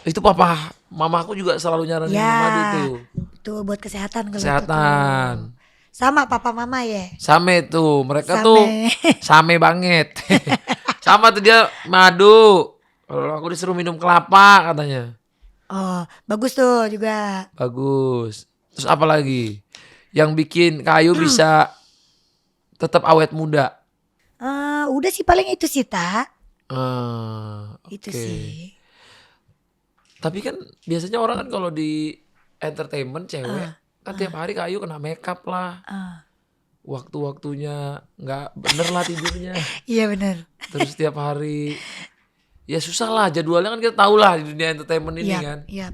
[SPEAKER 2] Itu papa, mama aku juga selalu nyaranin minum madu tuh.
[SPEAKER 1] Tuh buat kesehatan kalau itu
[SPEAKER 2] Kesehatan.
[SPEAKER 1] tuh. Sama papa mama ya.
[SPEAKER 2] Same tuh, mereka
[SPEAKER 1] Same.
[SPEAKER 2] tuh same banget. Sama tuh dia madu. Kalau aku disuruh minum kelapa katanya.
[SPEAKER 1] Oh, bagus tuh juga.
[SPEAKER 2] Bagus. Terus apa lagi? Yang bikin Kayu bisa tetap awet muda.
[SPEAKER 1] Udah sih paling itu sih, Tak. Itu
[SPEAKER 2] Oke.
[SPEAKER 1] sih.
[SPEAKER 2] Tapi kan biasanya orang kan kalau di entertainment cewek kan tiap hari Kayu kena makeup lah. Waktu-waktunya nggak bener lah tidurnya.
[SPEAKER 1] Iya benar.
[SPEAKER 2] Terus tiap hari ya susah lah jadwalnya kan kita tahu lah di dunia entertainment ini kan.
[SPEAKER 1] Iya.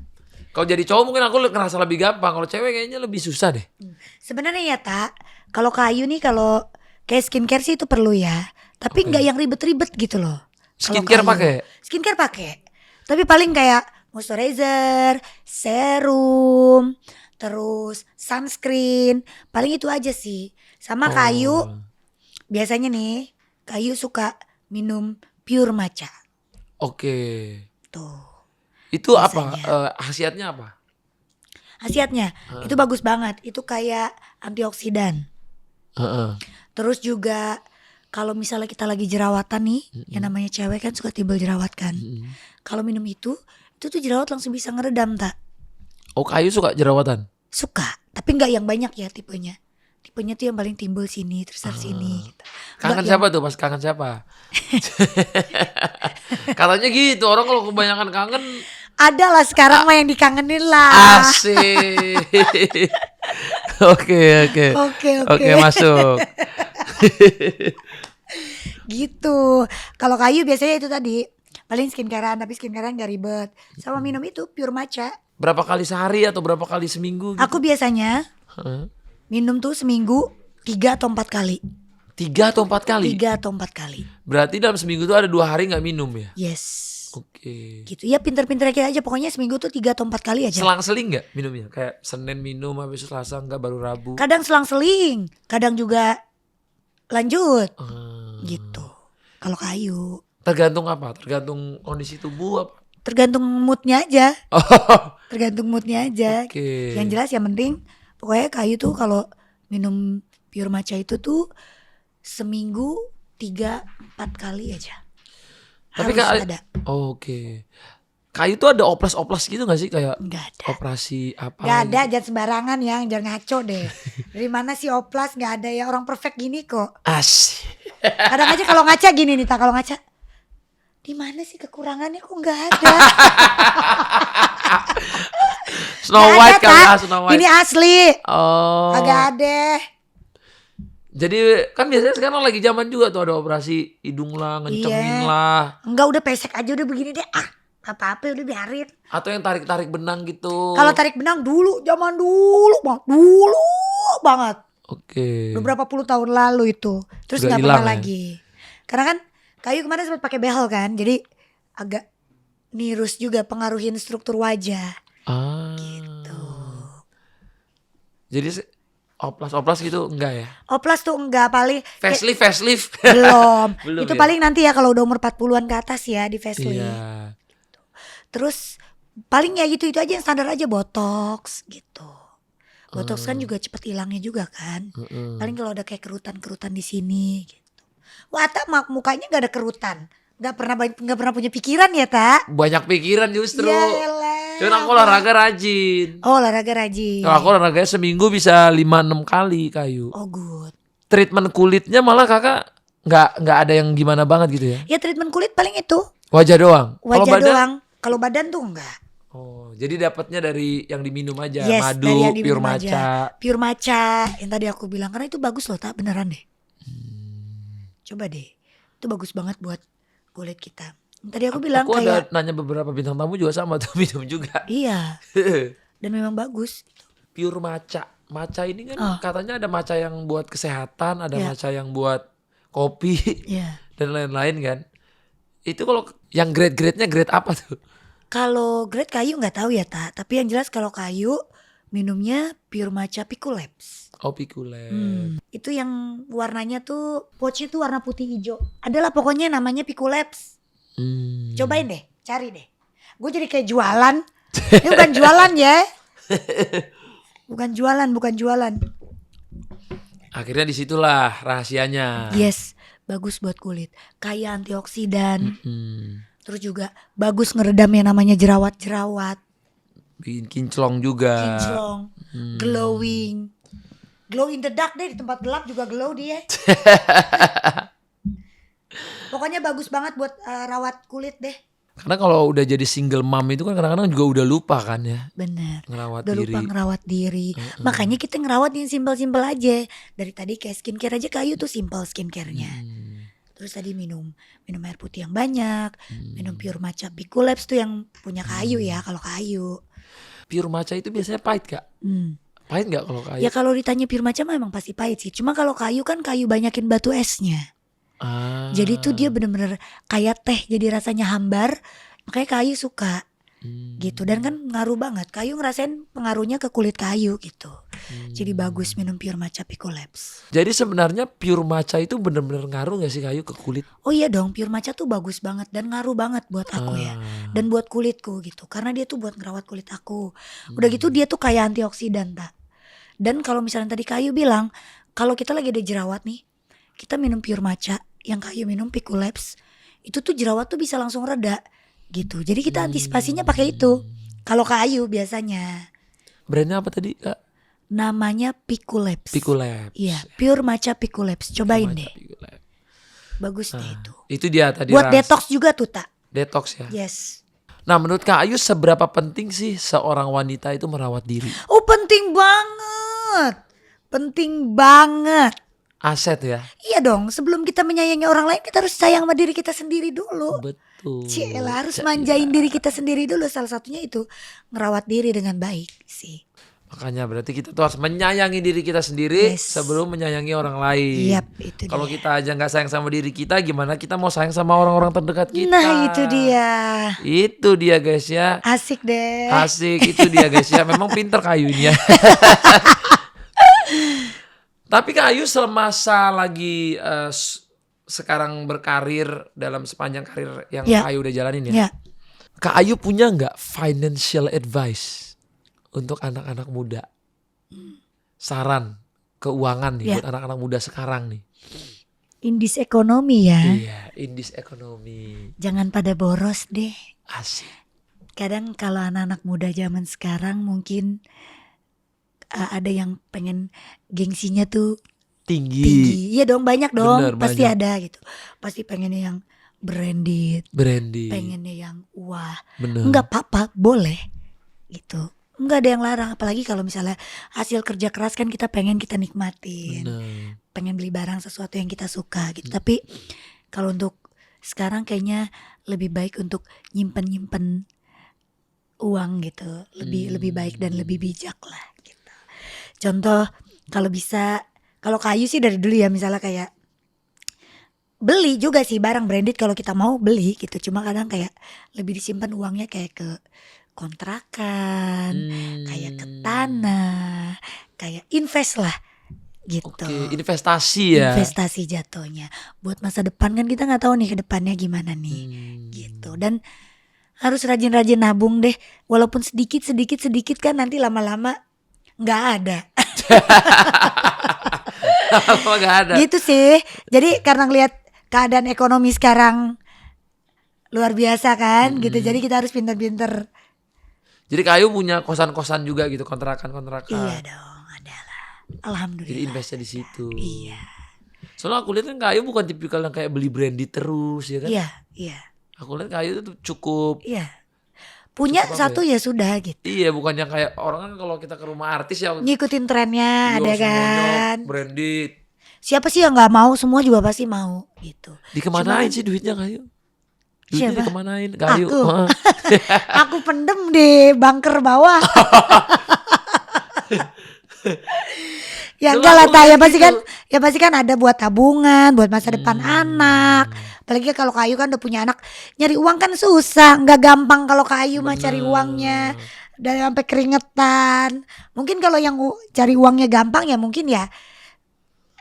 [SPEAKER 2] Kalau jadi cowok mungkin aku ngerasa lebih gampang. Kalau cewek kayaknya lebih susah deh.
[SPEAKER 1] Sebenarnya ya, Tak. Kalau Kayu nih kalau kayak skincare sih itu perlu ya. Tapi nggak yang ribet-ribet gitu loh. Kalau
[SPEAKER 2] Skincare
[SPEAKER 1] Kayu.
[SPEAKER 2] pakai?
[SPEAKER 1] Skincare pakai. Tapi paling kayak moisturizer, serum, terus sunscreen. Paling itu aja sih. Sama Kayu biasanya nih Kayu suka minum pure matcha.
[SPEAKER 2] Oke.
[SPEAKER 1] Tuh.
[SPEAKER 2] Itu apa? Khasiatnya apa?
[SPEAKER 1] Khasiatnya itu bagus banget. Itu kayak antioksidan. Terus juga kalau misalnya kita lagi jerawatan nih, yang namanya cewek kan suka timbul jerawat kan. Kalau minum itu tuh jerawat langsung bisa ngeredam, Tak.
[SPEAKER 2] Oh, Kayu suka jerawatan?
[SPEAKER 1] Suka, tapi nggak yang banyak ya tipenya. Tipenya tuh yang paling timbul sini, terus sini gitu.
[SPEAKER 2] Kangen siapa tuh pas kangen siapa? Katanya gitu, orang kalau kebanyakan kangen
[SPEAKER 1] Ada lah sekarang mah yang dikangenin lah.
[SPEAKER 2] asik. Oke. Oke, masuk.
[SPEAKER 1] Gitu. Kalau Kayu biasanya itu tadi paling skincarean, tapi skincarean gak ribet. Sama minum itu pure matcha.
[SPEAKER 2] Berapa kali sehari atau berapa kali seminggu gitu?
[SPEAKER 1] Aku biasanya minum tuh seminggu 3 atau 4 kali.
[SPEAKER 2] 3 atau 4 kali?
[SPEAKER 1] 3 atau 4 kali.
[SPEAKER 2] Berarti dalam seminggu tuh ada 2 hari gak minum ya?
[SPEAKER 1] Yes.
[SPEAKER 2] Oke.
[SPEAKER 1] Gitu ya, pinter-pinter kita aja. Pokoknya seminggu tuh 3 atau 4 kali aja.
[SPEAKER 2] Selang-seling gak minumnya? Kayak Senin minum, habis Selasa enggak, baru Rabu.
[SPEAKER 1] Kadang selang-seling, kadang juga lanjut. Gitu. Kalau Kayu
[SPEAKER 2] Tergantung apa? Tergantung kondisi tubuh apa?
[SPEAKER 1] tergantung moodnya aja.
[SPEAKER 2] Oh,
[SPEAKER 1] Tergantung moodnya aja.
[SPEAKER 2] oke.
[SPEAKER 1] Yang jelas yang penting pokoknya Kayu tuh kalau minum pure matcha itu tuh seminggu 3-4 kali aja.
[SPEAKER 2] Tapi
[SPEAKER 1] Harus ada.
[SPEAKER 2] Oh, oke. Kayu tuh ada oplas-oplas gitu gak sih? Kayak
[SPEAKER 1] Nggak ada.
[SPEAKER 2] operasi apa
[SPEAKER 1] Gak ada,
[SPEAKER 2] gitu?
[SPEAKER 1] jangan sembarangan ya, jangan ngaco deh. Dari mana sih oplas? Gak ada ya, orang perfect gini kok.
[SPEAKER 2] Asik.
[SPEAKER 1] Kadang aja kalau ngaca gini nih, kalau ngaca di mana sih kekurangannya kok nggak ada?
[SPEAKER 2] Snow
[SPEAKER 1] Nggak
[SPEAKER 2] White
[SPEAKER 1] ada,
[SPEAKER 2] kali ya,
[SPEAKER 1] Tak.
[SPEAKER 2] Snow White.
[SPEAKER 1] Ini asli.
[SPEAKER 2] Oh.
[SPEAKER 1] Agak ada.
[SPEAKER 2] Jadi kan biasanya sekarang lagi zaman juga tuh ada operasi hidung lah, ngencengin
[SPEAKER 1] Iya.
[SPEAKER 2] lah.
[SPEAKER 1] Enggak, udah pesek aja udah begini deh. Apa-apa udah biarin.
[SPEAKER 2] Atau yang tarik-tarik benang gitu.
[SPEAKER 1] Kalau tarik benang dulu, zaman dulu banget.
[SPEAKER 2] Oke.
[SPEAKER 1] Beberapa puluh tahun lalu itu. Terus
[SPEAKER 2] Udah
[SPEAKER 1] nggak
[SPEAKER 2] hilang
[SPEAKER 1] pernah
[SPEAKER 2] ya?
[SPEAKER 1] lagi. Karena kan Kayu kemarin sempat pakai behel kan, jadi agak nirus juga, pengaruhin struktur wajah.
[SPEAKER 2] Gitu. Jadi oplas-oplas gitu enggak ya?
[SPEAKER 1] Oplas tuh enggak, paling
[SPEAKER 2] Facelift.
[SPEAKER 1] belum.
[SPEAKER 2] Belum
[SPEAKER 1] Itu
[SPEAKER 2] ya?
[SPEAKER 1] paling nanti ya kalau udah umur 40-an ke atas ya di facelift.
[SPEAKER 2] Iya.
[SPEAKER 1] Terus paling ya gitu itu aja yang standar aja, botox gitu. Botox kan juga cepet hilangnya juga kan. Paling kalau ada kayak kerutan-kerutan di sini gitu. Wah, Tak mukanya nggak ada kerutan. Nggak pernah punya pikiran ya, Tak?
[SPEAKER 2] Banyak pikiran justru.
[SPEAKER 1] Ya elah.
[SPEAKER 2] Cuman aku olahraga rajin.
[SPEAKER 1] Oh, olahraga rajin.
[SPEAKER 2] Kalau aku olahraganya seminggu bisa 5-6 kali Kayu.
[SPEAKER 1] Oh, good.
[SPEAKER 2] Treatment kulitnya malah kakak nggak ada yang gimana banget gitu ya?
[SPEAKER 1] Ya treatment kulit paling itu.
[SPEAKER 2] Wajah doang. Kalau
[SPEAKER 1] Wajah
[SPEAKER 2] badan?
[SPEAKER 1] doang. Kalau badan tuh enggak.
[SPEAKER 2] Oh, jadi dapatnya dari yang diminum aja,
[SPEAKER 1] Yes,
[SPEAKER 2] madu,
[SPEAKER 1] dari yang diminum
[SPEAKER 2] pure matcha.
[SPEAKER 1] aja. Pure matcha yang tadi aku bilang, karena itu bagus loh, Tak, beneran deh. Coba deh. Itu bagus banget buat kulit kita. Yang tadi aku bilang
[SPEAKER 2] Aku
[SPEAKER 1] kayak
[SPEAKER 2] ada nanya beberapa bintang tamu juga sama tuh minum juga.
[SPEAKER 1] iya. Dan memang bagus.
[SPEAKER 2] Pure matcha. Matcha ini kan katanya ada matcha yang buat kesehatan, ada
[SPEAKER 1] Ya.
[SPEAKER 2] matcha yang buat kopi
[SPEAKER 1] Iya.
[SPEAKER 2] dan lain-lain kan. Itu kalau yang grade-grade-nya grade apa tuh?
[SPEAKER 1] Kalau grade kayu nggak tahu ya, Tak. Tapi yang jelas kalau kayu minumnya pure matcha Pico Labs.
[SPEAKER 2] Oh, Picolet.
[SPEAKER 1] Itu yang warnanya tuh pouchnya tuh warna putih hijau. Adalah pokoknya namanya Pico Labs. Cobain deh, cari deh. Gue jadi kayak jualan. Ini bukan jualan ya. Bukan jualan.
[SPEAKER 2] Akhirnya disitulah rahasianya.
[SPEAKER 1] Yes, bagus buat kulit. Kaya antioksidan. Terus juga bagus ngeredam yang namanya jerawat-jerawat.
[SPEAKER 2] Bikin kinclong juga.
[SPEAKER 1] Kinclong, glowing. Glow in the dark deh, di tempat gelap juga glow dia. Pokoknya bagus banget buat rawat kulit deh.
[SPEAKER 2] Karena kalau udah jadi single mom itu kan kadang-kadang juga udah lupa kan ya.
[SPEAKER 1] Bener.
[SPEAKER 2] Ngerawat
[SPEAKER 1] Udah
[SPEAKER 2] diri.
[SPEAKER 1] lupa ngerawat diri. Makanya kita ngerawat yang simpel-simpel aja. Dari tadi kayak skincare aja Kayu tuh simple skincare-nya. Terus tadi minum air putih yang banyak. Minum pure matcha Pico Labs tuh yang punya Kayu ya, kalau Kayu.
[SPEAKER 2] Pure matcha itu biasanya pahit gak? Pahit gak kalau kayu?
[SPEAKER 1] Ya kalau ditanya pure matcha memang pasti pahit sih. Cuma kalau Kayu kan Kayu banyakin batu esnya. Jadi tuh dia bener-bener kayak teh, jadi rasanya hambar. Makanya Kayu suka gitu. Dan kan ngaruh banget. Kayu ngerasain pengaruhnya ke kulit Kayu gitu. Jadi bagus minum pure matcha Pico Labs.
[SPEAKER 2] Jadi sebenarnya pure matcha itu bener-bener ngaruh gak sih Kayu ke kulit?
[SPEAKER 1] Oh iya dong, pure matcha tuh bagus banget dan ngaruh banget buat aku ya. Dan buat kulitku gitu. Karena dia tuh buat ngerawat kulit aku. Udah gitu dia tuh kaya antioksidan, Tak. Dan kalau misalnya tadi Kayu bilang, kalau kita lagi ada jerawat nih, kita minum pure matcha yang Kayu minum Pico Labs, itu tuh jerawat tuh bisa langsung reda gitu. Jadi kita antisipasinya pakai itu. Kalau Kayu biasanya
[SPEAKER 2] Brandnya apa tadi Kak?
[SPEAKER 1] namanya Pico Labs.
[SPEAKER 2] Pico Labs.
[SPEAKER 1] Iya, pure matcha Pico Labs. Cobain
[SPEAKER 2] Matcha
[SPEAKER 1] deh.
[SPEAKER 2] Pico Labs.
[SPEAKER 1] Bagus deh itu.
[SPEAKER 2] Itu dia tadi
[SPEAKER 1] Buat detox juga tuh, Tak.
[SPEAKER 2] Detox ya.
[SPEAKER 1] Yes.
[SPEAKER 2] Nah menurut Kak Ayu seberapa penting sih seorang wanita itu merawat diri?
[SPEAKER 1] Oh, penting banget. Penting banget.
[SPEAKER 2] Aset ya.
[SPEAKER 1] Iya dong, sebelum kita menyayangi orang lain kita harus sayang sama diri kita sendiri dulu.
[SPEAKER 2] Betul.
[SPEAKER 1] Cielah, harus manjain diri kita sendiri dulu. Salah satunya itu ngerawat diri dengan baik sih.
[SPEAKER 2] Makanya berarti kita tuh harus menyayangi diri kita sendiri
[SPEAKER 1] Yes.
[SPEAKER 2] sebelum menyayangi orang lain.
[SPEAKER 1] Yap, itu
[SPEAKER 2] Kalau
[SPEAKER 1] dia.
[SPEAKER 2] kita aja nggak sayang sama diri kita, gimana kita mau sayang sama orang-orang terdekat kita?
[SPEAKER 1] Nah, itu dia.
[SPEAKER 2] Itu dia guys ya.
[SPEAKER 1] Asik deh.
[SPEAKER 2] Asik, itu dia guys ya. Memang pinter Kayu ini ya. Tapi Kak Ayu semasa lagi sekarang berkarir dalam sepanjang karir yang
[SPEAKER 1] Ya.
[SPEAKER 2] Kak Ayu udah jalanin ya.
[SPEAKER 1] Ya,
[SPEAKER 2] Kak Ayu punya nggak financial advice untuk anak-anak muda? Saran keuangan nih
[SPEAKER 1] Ya.
[SPEAKER 2] buat anak-anak muda sekarang nih.
[SPEAKER 1] indis ekonomi ya.
[SPEAKER 2] Iya, in this economy.
[SPEAKER 1] Jangan pada boros deh.
[SPEAKER 2] Asik.
[SPEAKER 1] Kadang kalau anak-anak muda zaman sekarang mungkin ada yang pengen gengsinya tuh
[SPEAKER 2] Tinggi.
[SPEAKER 1] tinggi. Iya dong, banyak dong.
[SPEAKER 2] Bener,
[SPEAKER 1] Pasti
[SPEAKER 2] banyak.
[SPEAKER 1] ada gitu. Pasti pengennya yang branded,
[SPEAKER 2] Branding.
[SPEAKER 1] pengennya yang wah.
[SPEAKER 2] Bener.
[SPEAKER 1] Enggak apa-apa, boleh gitu. Enggak ada yang larang, apalagi kalau misalnya hasil kerja keras kan kita pengen kita nikmatin.
[SPEAKER 2] Bener.
[SPEAKER 1] Pengen beli barang sesuatu yang kita suka gitu. Tapi kalau untuk sekarang kayaknya lebih baik untuk nyimpen uang gitu. Lebih baik dan lebih bijak lah gitu. Contoh kalau bisa, kalau Kayu sih dari dulu ya, misalnya kayak beli juga sih barang branded kalau kita mau beli gitu. Cuma kadang kayak lebih disimpan uangnya kayak ke kontrakan, kayak ke tanah, kayak invest lah gitu.
[SPEAKER 2] Oke, investasi ya.
[SPEAKER 1] Investasi jatuhnya. Buat masa depan kan kita nggak tahu nih ke depannya gimana nih gitu. Dan harus rajin-rajin nabung deh. Walaupun sedikit kan nanti lama-lama nggak ada.
[SPEAKER 2] Apa nggak ada?
[SPEAKER 1] Gitu sih. Jadi karena ngelihat keadaan ekonomi sekarang luar biasa kan, gitu. Jadi kita harus pinter-pinter.
[SPEAKER 2] Jadi Kayu punya kosan-kosan juga gitu, kontrakan-kontrakan.
[SPEAKER 1] Iya dong, adalah.
[SPEAKER 2] Jadi
[SPEAKER 1] Alhamdulillah.
[SPEAKER 2] investnya di situ.
[SPEAKER 1] Iya,
[SPEAKER 2] Soalnya aku lihat kan Kayu bukan tipikal yang kayak beli branded terus ya kan.
[SPEAKER 1] iya, iya,
[SPEAKER 2] Aku lihat Kayu itu cukup.
[SPEAKER 1] iya. Punya
[SPEAKER 2] Cukup apa
[SPEAKER 1] satu ya sudah gitu.
[SPEAKER 2] Iya, bukan yang kayak orang kan kalau kita ke rumah artis ya.
[SPEAKER 1] Ngikutin trennya,
[SPEAKER 2] iya,
[SPEAKER 1] ada
[SPEAKER 2] semuanya
[SPEAKER 1] kan.
[SPEAKER 2] branded.
[SPEAKER 1] Siapa sih yang nggak mau? Semua juga pasti mau gitu.
[SPEAKER 2] Dikemanain sih duitnya Kayu? Duitnya
[SPEAKER 1] Siapa?
[SPEAKER 2] dikemanain Kayu?
[SPEAKER 1] Aku.
[SPEAKER 2] Heeh.
[SPEAKER 1] Aku pendem di bunker bawah. Ya
[SPEAKER 2] Dulu
[SPEAKER 1] enggak lah
[SPEAKER 2] aku
[SPEAKER 1] Ta,
[SPEAKER 2] lihat gitu.
[SPEAKER 1] ya pasti kan ada buat tabungan, buat masa depan anak. Apalagi kalau Kayu kan udah punya anak, nyari uang kan susah, nggak gampang kalau Kayu mah cari uangnya dari sampai keringetan. Mungkin kalau yang cari uangnya gampang ya mungkin ya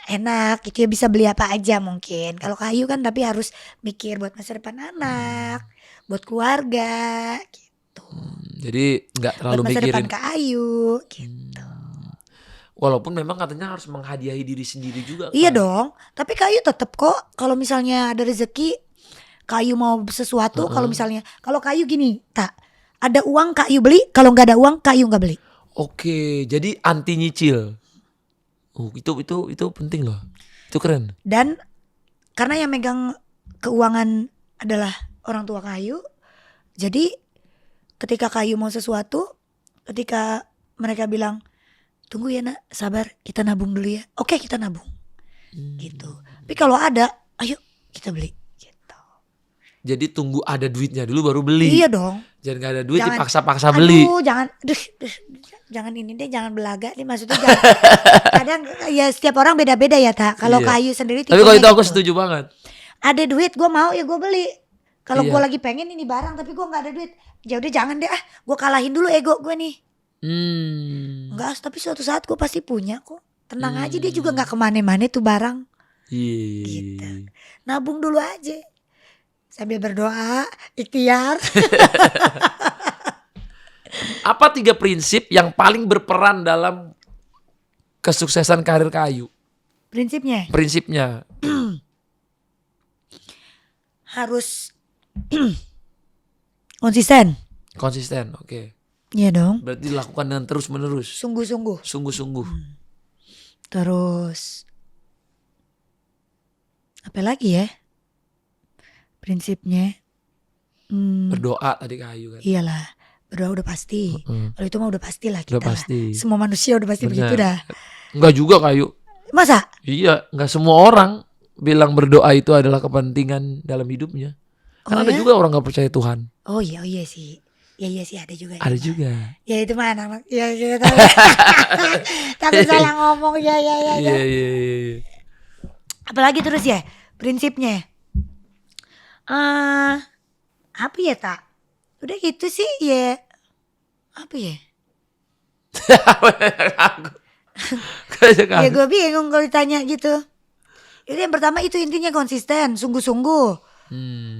[SPEAKER 1] enak gitu ya, bisa beli apa aja mungkin. Kalau Kayu kan tapi harus mikir buat masa depan anak, buat keluarga gitu.
[SPEAKER 2] Jadi nggak
[SPEAKER 1] Buat
[SPEAKER 2] terlalu
[SPEAKER 1] masa depan
[SPEAKER 2] mikirin.
[SPEAKER 1] Kayu gitu.
[SPEAKER 2] Walaupun memang katanya harus menghadiahi diri sendiri juga.
[SPEAKER 1] Iya
[SPEAKER 2] kan.
[SPEAKER 1] dong, tapi Kayu tetap kok kalau misalnya ada rezeki, Kayu mau sesuatu, kalau misalnya kalau Kayu gini, Tak, ada uang Kayu beli, kalau nggak ada uang Kayu nggak beli.
[SPEAKER 2] Oke, jadi anti nyicil. Itu penting loh. Itu keren.
[SPEAKER 1] Dan karena yang megang keuangan adalah orang tua Kayu, jadi ketika Kayu mau sesuatu, ketika mereka bilang tunggu ya nak, sabar, kita nabung dulu ya. Oke, kita nabung, gitu. Tapi kalau ada, ayo kita beli. Gitu.
[SPEAKER 2] Jadi tunggu ada duitnya dulu baru beli.
[SPEAKER 1] Iya dong.
[SPEAKER 2] Jangan nggak ada duit
[SPEAKER 1] Jangan-
[SPEAKER 2] dipaksa-paksa beli.
[SPEAKER 1] Aduh, jangan ini deh, jangan belaga nih, maksudnya jangan. Kadang ya setiap orang beda-beda ya Tak. Kalau
[SPEAKER 2] Iya.
[SPEAKER 1] Kayu sendiri
[SPEAKER 2] Tapi kalau
[SPEAKER 1] tipenya
[SPEAKER 2] itu aku
[SPEAKER 1] gitu.
[SPEAKER 2] setuju banget.
[SPEAKER 1] Ada duit gue mau ya gue beli. Kalau
[SPEAKER 2] Iya.
[SPEAKER 1] gue lagi pengen ini barang tapi gue nggak ada duit, ya udah jangan deh gue kalahin dulu ego gue nih. Enggak, tapi suatu saat gue pasti punya kok. Tenang aja, dia juga nggak kemana-mana tuh barang.
[SPEAKER 2] Iya.
[SPEAKER 1] Gitu. Nabung dulu aja sambil berdoa, ikhtiar.
[SPEAKER 2] Apa 3 prinsip yang paling berperan dalam kesuksesan karir Kayu?
[SPEAKER 1] Prinsipnya
[SPEAKER 2] Prinsipnya.
[SPEAKER 1] harus konsisten.
[SPEAKER 2] Konsisten, oke.
[SPEAKER 1] Iya dong.
[SPEAKER 2] Berarti dilakukan dengan terus-menerus.
[SPEAKER 1] Sungguh-sungguh.
[SPEAKER 2] Sungguh-sungguh.
[SPEAKER 1] Terus apa lagi ya prinsipnya?
[SPEAKER 2] Berdoa tadi Kayu kan.
[SPEAKER 1] Iyalah, berdoa udah pasti. Kalau itu mah udah pasti lah kita
[SPEAKER 2] Udah pasti.
[SPEAKER 1] lah. Semua manusia udah pasti
[SPEAKER 2] Benar.
[SPEAKER 1] begitu dah.
[SPEAKER 2] Enggak juga Kayu.
[SPEAKER 1] Masa?
[SPEAKER 2] Iya, enggak semua orang bilang berdoa itu adalah kepentingan dalam hidupnya. Karena
[SPEAKER 1] Oh
[SPEAKER 2] ada
[SPEAKER 1] ya?
[SPEAKER 2] juga orang gak percaya Tuhan.
[SPEAKER 1] Oh iya sih. Iya sih ada juga.
[SPEAKER 2] Ada
[SPEAKER 1] ya.
[SPEAKER 2] juga.
[SPEAKER 1] Ya itu mah anak. Ya tahu. Tapi salah ngomong ya.
[SPEAKER 2] Iya.
[SPEAKER 1] Apalagi terus ya prinsipnya. Apa ya Tak? Udah gitu sih ya. Apa ya? Ya gue bingung kalau ditanya gitu. Itu yang pertama itu intinya konsisten, sungguh-sungguh.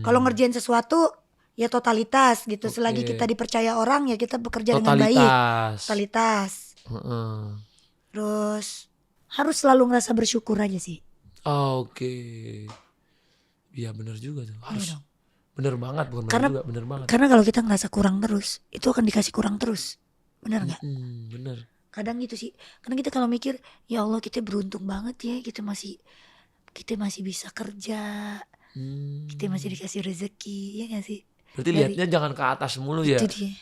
[SPEAKER 1] Kalau ngerjain sesuatu ya totalitas gitu. Selagi kita dipercaya orang ya kita bekerja dengan baik. Totalitas. Terus harus selalu ngerasa bersyukur aja sih.
[SPEAKER 2] Oke. Iya benar juga tuh. Harus.
[SPEAKER 1] dong.
[SPEAKER 2] Bener banget, bukan bener
[SPEAKER 1] Karena-
[SPEAKER 2] juga, bener banget.
[SPEAKER 1] Karena kalau kita ngerasa kurang terus, itu akan dikasih kurang terus. Benar nggak?
[SPEAKER 2] Bener.
[SPEAKER 1] Kadang gitu sih. Karena kita kalau mikir, ya Allah kita beruntung banget ya, kita masih bisa kerja, kita masih dikasih rezeki, ya nggak sih?
[SPEAKER 2] Berarti
[SPEAKER 1] Dari-
[SPEAKER 2] lihatnya jangan ke atas mulu ya.
[SPEAKER 1] Itu dia.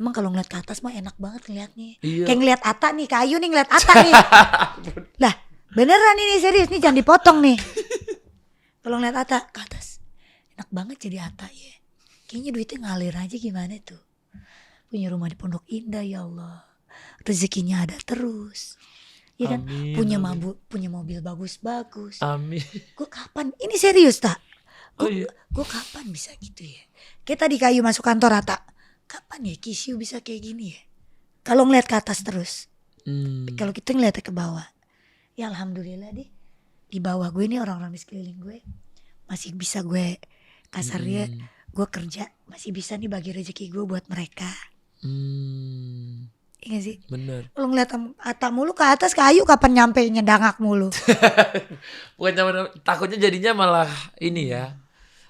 [SPEAKER 1] Kalau ngeliat ke atas mah enak banget ngeliatnya.
[SPEAKER 2] Iya.
[SPEAKER 1] Kayak ngeliat Atta nih, Kayu nih ngeliat Atta nih. Lah, beneran ini serius nih, jangan dipotong nih. Kalau ngeliat Atta ke atas, enak banget jadi Atta ya. Kayaknya duitnya ngalir aja gimana tuh. Punya rumah di Pondok Indah ya Allah. Rezekinya ada terus. Ya kan?
[SPEAKER 2] Amin,
[SPEAKER 1] Punya mobil bagus-bagus.
[SPEAKER 2] Amin.
[SPEAKER 1] Gue kapan? Ini serius tak?
[SPEAKER 2] Oh iya.
[SPEAKER 1] Gue kapan bisa gitu ya? Kayak tadi Kayu masuk kantor Atta. Kapan ya Kisyu bisa kayak gini ya? Kalau ngeliat ke atas terus. Kalau kita ngeliatnya ke bawah. Ya alhamdulillah deh. Di bawah gue nih orang-orang di sekeliling gue. Masih bisa gue kasarnya. Gue kerja masih bisa nih bagi rezeki gue buat mereka. Iya gak gak sih?
[SPEAKER 2] Bener.
[SPEAKER 1] Lu ngeliat atap mulu ke atas kayu kapan nyampeinnya dangak mulu.
[SPEAKER 2] Bukan takutnya jadinya malah ini ya,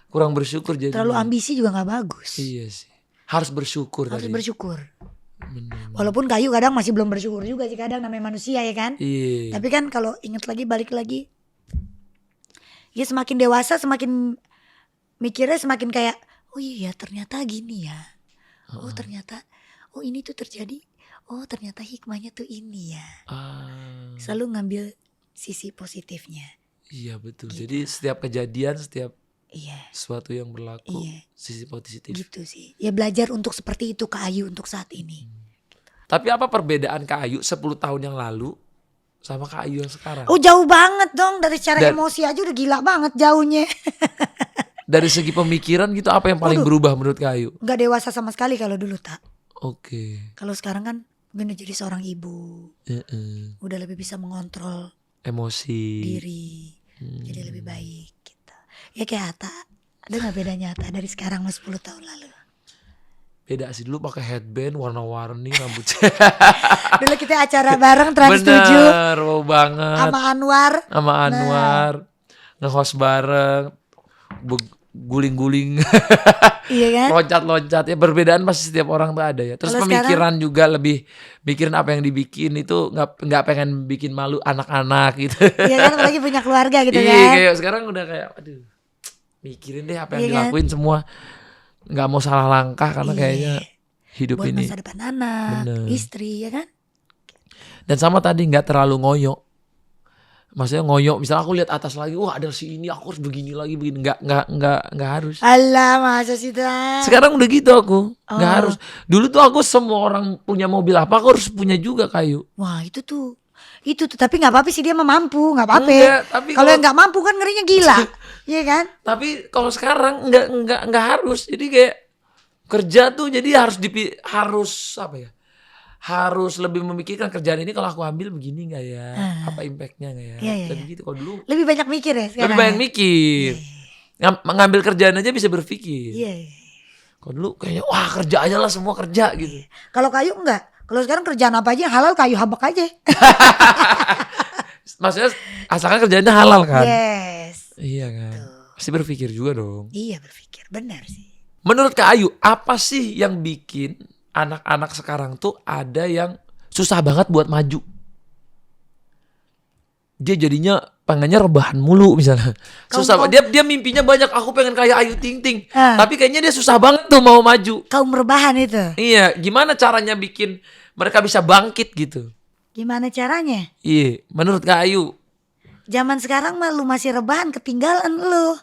[SPEAKER 2] kurang bersyukur jadinya.
[SPEAKER 1] Terlalu ambisi juga gak bagus.
[SPEAKER 2] Iya sih. Harus bersyukur
[SPEAKER 1] Harus
[SPEAKER 2] tadi.
[SPEAKER 1] bersyukur.
[SPEAKER 2] Bener.
[SPEAKER 1] Walaupun kayu kadang masih belum bersyukur juga sih, kadang namanya manusia ya kan.
[SPEAKER 2] Iya.
[SPEAKER 1] Tapi kan kalau inget lagi, balik lagi, ya semakin dewasa semakin mikirnya semakin kayak, oh iya ternyata gini ya. Oh ternyata, oh ini tuh terjadi. Oh ternyata hikmahnya tuh ini ya. Selalu ngambil sisi positifnya.
[SPEAKER 2] Iya betul. Jadi setiap kejadian, setiap
[SPEAKER 1] Iya.
[SPEAKER 2] sesuatu yang berlaku,
[SPEAKER 1] Iya.
[SPEAKER 2] sisi positif.
[SPEAKER 1] Gitu sih. Ya belajar untuk seperti itu Kak Ayu untuk saat ini.
[SPEAKER 2] Tapi apa perbedaan Kak Ayu 10 tahun yang lalu sama Kak Ayu yang sekarang?
[SPEAKER 1] Oh jauh banget dong, dari secara
[SPEAKER 2] Dan-
[SPEAKER 1] emosi aja udah gila banget jauhnya.
[SPEAKER 2] Dari segi pemikiran gitu apa yang paling berubah menurut Kak Ayu?
[SPEAKER 1] Gak dewasa sama sekali kalau dulu tak.
[SPEAKER 2] Oke.
[SPEAKER 1] Kalau sekarang kan mungkin udah jadi seorang ibu,
[SPEAKER 2] Heeh.
[SPEAKER 1] udah lebih bisa mengontrol
[SPEAKER 2] Emosi.
[SPEAKER 1] diri, jadi lebih baik gitu. Ya kayak Atta, ada gak bedanya Atta dari sekarang sama 10 tahun lalu?
[SPEAKER 2] Beda sih, dulu pakai headband warna-warni rambut.
[SPEAKER 1] Dulu kita acara bareng Trans 7
[SPEAKER 2] Bener, wow banget.
[SPEAKER 1] sama Anwar.
[SPEAKER 2] Sama Anwar, nge-host bareng, guling-guling,
[SPEAKER 1] Iya kan?
[SPEAKER 2] loncat-loncat. Ya perbedaan pasti setiap orang tuh ada ya. Terus
[SPEAKER 1] Kalau
[SPEAKER 2] pemikiran juga lebih mikirin apa yang dibikin itu nggak pengen bikin malu anak-anak gitu.
[SPEAKER 1] Iya kan, apalagi punya keluarga gitu
[SPEAKER 2] Iya,
[SPEAKER 1] kan.
[SPEAKER 2] kayak sekarang udah kayak aduh, mikirin deh apa yang
[SPEAKER 1] Iya kan?
[SPEAKER 2] dilakuin semua. Nggak mau salah langkah karena
[SPEAKER 1] Iya.
[SPEAKER 2] kayaknya hidup
[SPEAKER 1] Buat
[SPEAKER 2] ini.
[SPEAKER 1] masa depan anak,
[SPEAKER 2] Bener.
[SPEAKER 1] istri ya kan.
[SPEAKER 2] Dan sama tadi nggak terlalu ngoyo. Maksudnya ngoyo, misalnya aku lihat atas lagi, wah ada si ini, aku harus begini lagi, begini. Nggak harus.
[SPEAKER 1] Alah masa sih tak.
[SPEAKER 2] Sekarang udah gitu aku, nggak
[SPEAKER 1] Oh.
[SPEAKER 2] harus. Dulu tuh aku semua orang punya mobil apa, aku harus punya juga Kayu.
[SPEAKER 1] Wah itu tuh tapi nggak apa-apa sih, dia mah mampu, nggak apa-apa.
[SPEAKER 2] Enggak, tapi
[SPEAKER 1] Kalau yang nggak mampu kan ngerinya gila, iya kan?
[SPEAKER 2] Tapi kalau sekarang nggak harus. Jadi kayak kerja tuh jadi harus apa ya? Harus lebih memikirkan kerjaan ini kalau aku ambil begini nggak ya? Apa impactnya nggak ya?
[SPEAKER 1] Iya, iya,
[SPEAKER 2] Lebih gitu. Kalau dulu
[SPEAKER 1] Lebih banyak mikir ya sekarang.
[SPEAKER 2] lebih banyak mikir. Ngambil kerjaan aja bisa berpikir.
[SPEAKER 1] Iya.
[SPEAKER 2] Kalau dulu kayaknya wah kerja aja lah, semua kerja gitu.
[SPEAKER 1] Kalau kayu enggak. Kalau sekarang kerjaan apa aja yang halal, kayu habak aja.
[SPEAKER 2] Maksudnya asalkan kerjaannya halal kan?
[SPEAKER 1] Yes.
[SPEAKER 2] Iya kan. Pasti berpikir juga dong.
[SPEAKER 1] Iya berpikir, benar sih.
[SPEAKER 2] Menurut Kak Ayu, apa sih yang bikin anak-anak sekarang tuh ada yang susah banget buat maju? Dia jadinya pengennya rebahan mulu misalnya. Susah. Dia mimpinya banyak, aku pengen kayak Ayu Ting Ting. Tapi kayaknya dia susah banget tuh mau maju.
[SPEAKER 1] Kaum rebahan itu.
[SPEAKER 2] Iya, gimana caranya bikin mereka bisa bangkit gitu?
[SPEAKER 1] Gimana caranya?
[SPEAKER 2] Iya, menurut Kak Ayu.
[SPEAKER 1] Zaman sekarang mah lu masih rebahan, ketinggalan lu.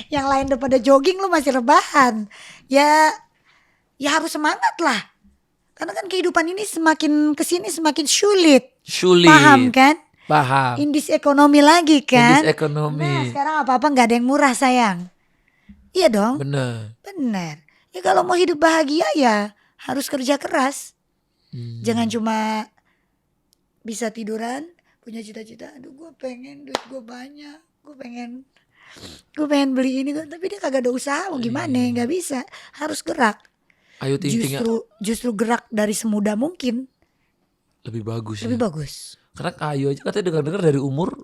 [SPEAKER 1] Yang lain udah pada jogging, lu masih rebahan. Ya harus semangat lah. Karena kan kehidupan ini semakin kesini semakin sulit.
[SPEAKER 2] Sulit.
[SPEAKER 1] Paham kan?
[SPEAKER 2] Paham.
[SPEAKER 1] Indis ekonomi lagi kan?
[SPEAKER 2] Indis ekonomi.
[SPEAKER 1] Nah sekarang apa-apa gak ada yang murah sayang. Iya dong.
[SPEAKER 2] Bener.
[SPEAKER 1] Bener. Ya kalau mau hidup bahagia ya harus kerja keras. Jangan cuma bisa tiduran, punya cita-cita. Aduh gue pengen duit gue banyak. Gue pengen beli ini. Tapi dia kagak ada usaha, mau gimana? Gak bisa. Harus gerak.
[SPEAKER 2] Ayu Ting Ting
[SPEAKER 1] Justru gerak dari semudah mungkin
[SPEAKER 2] lebih bagus
[SPEAKER 1] lebih
[SPEAKER 2] ya.
[SPEAKER 1] bagus.
[SPEAKER 2] Karena Kak Ayu aja katanya dengar-dengar dari umur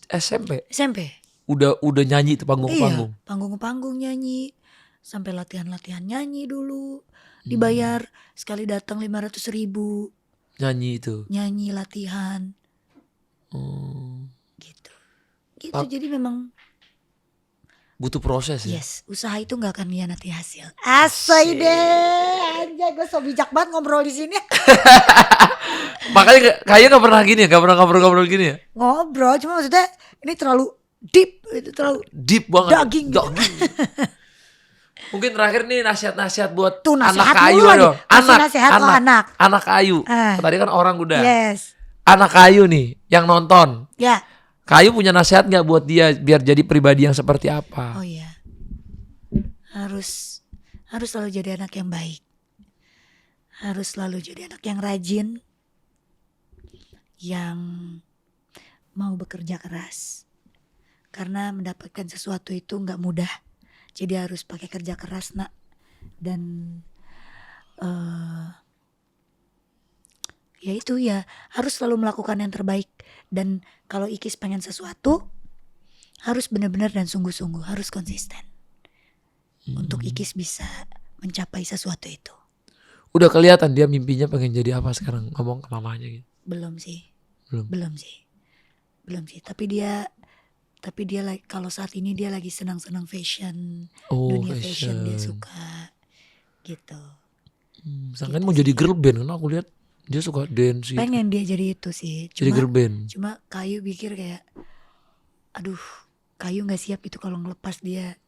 [SPEAKER 2] SMP
[SPEAKER 1] SMP.
[SPEAKER 2] udah nyanyi tuh panggung-panggung.
[SPEAKER 1] Iya, panggung-panggung nyanyi. Sampai latihan-latihan nyanyi dulu. Dibayar sekali datang 500.000.
[SPEAKER 2] Nyanyi itu.
[SPEAKER 1] Nyanyi latihan. Gitu. Jadi memang
[SPEAKER 2] Butuh proses ya.
[SPEAKER 1] yes, usaha itu nggak akan mengkhianati hasil. Asoy deh. Anjay, gue so bijak banget ngobrol di sini.
[SPEAKER 2] Makanya kayaknya gak pernah gini ya, gak pernah ngobrol-ngobrol gini ya.
[SPEAKER 1] Ngobrol, cuma maksudnya ini terlalu deep, itu terlalu
[SPEAKER 2] Deep banget.
[SPEAKER 1] Daging gitu.
[SPEAKER 2] Mungkin terakhir nih nasihat-nasihat buat
[SPEAKER 1] Tuh,
[SPEAKER 2] anak
[SPEAKER 1] nasihat
[SPEAKER 2] Kak Ayu
[SPEAKER 1] mulu lagi.
[SPEAKER 2] dong.
[SPEAKER 1] Kasih nasihat lo anak.
[SPEAKER 2] Anak Kak Ayu.
[SPEAKER 1] Ah.
[SPEAKER 2] Tadi kan orang udah.
[SPEAKER 1] yes.
[SPEAKER 2] Anak Kak Ayu nih yang nonton.
[SPEAKER 1] Ya.
[SPEAKER 2] Kak Ayu punya nasihat gak buat dia biar jadi pribadi yang seperti apa?
[SPEAKER 1] Oh iya. Harus selalu jadi anak yang baik. Harus selalu jadi anak yang rajin. Yang mau bekerja keras. Karena mendapatkan sesuatu itu gak mudah. Jadi harus pakai kerja keras nak. Dan Ya itu ya harus selalu melakukan yang terbaik. Dan kalau Ikis pengen sesuatu harus benar-benar dan sungguh-sungguh, harus konsisten untuk Ikis bisa mencapai sesuatu itu.
[SPEAKER 2] Udah kelihatan dia mimpinya pengen jadi apa sekarang, ngomong ke mamanya gitu.
[SPEAKER 1] Belum sih.
[SPEAKER 2] Belum.
[SPEAKER 1] Belum sih. Tapi dia kalau saat ini dia lagi senang-senang fashion, dunia fashion dia suka gitu.
[SPEAKER 2] Sangkain mau jadi girl band, karena aku lihat dia suka dance gitu.
[SPEAKER 1] Pengen dia jadi itu sih.
[SPEAKER 2] Jadi girl band.
[SPEAKER 1] Cuma Kayu pikir kayak, aduh, Kayu nggak siap itu kalau ngelepas dia.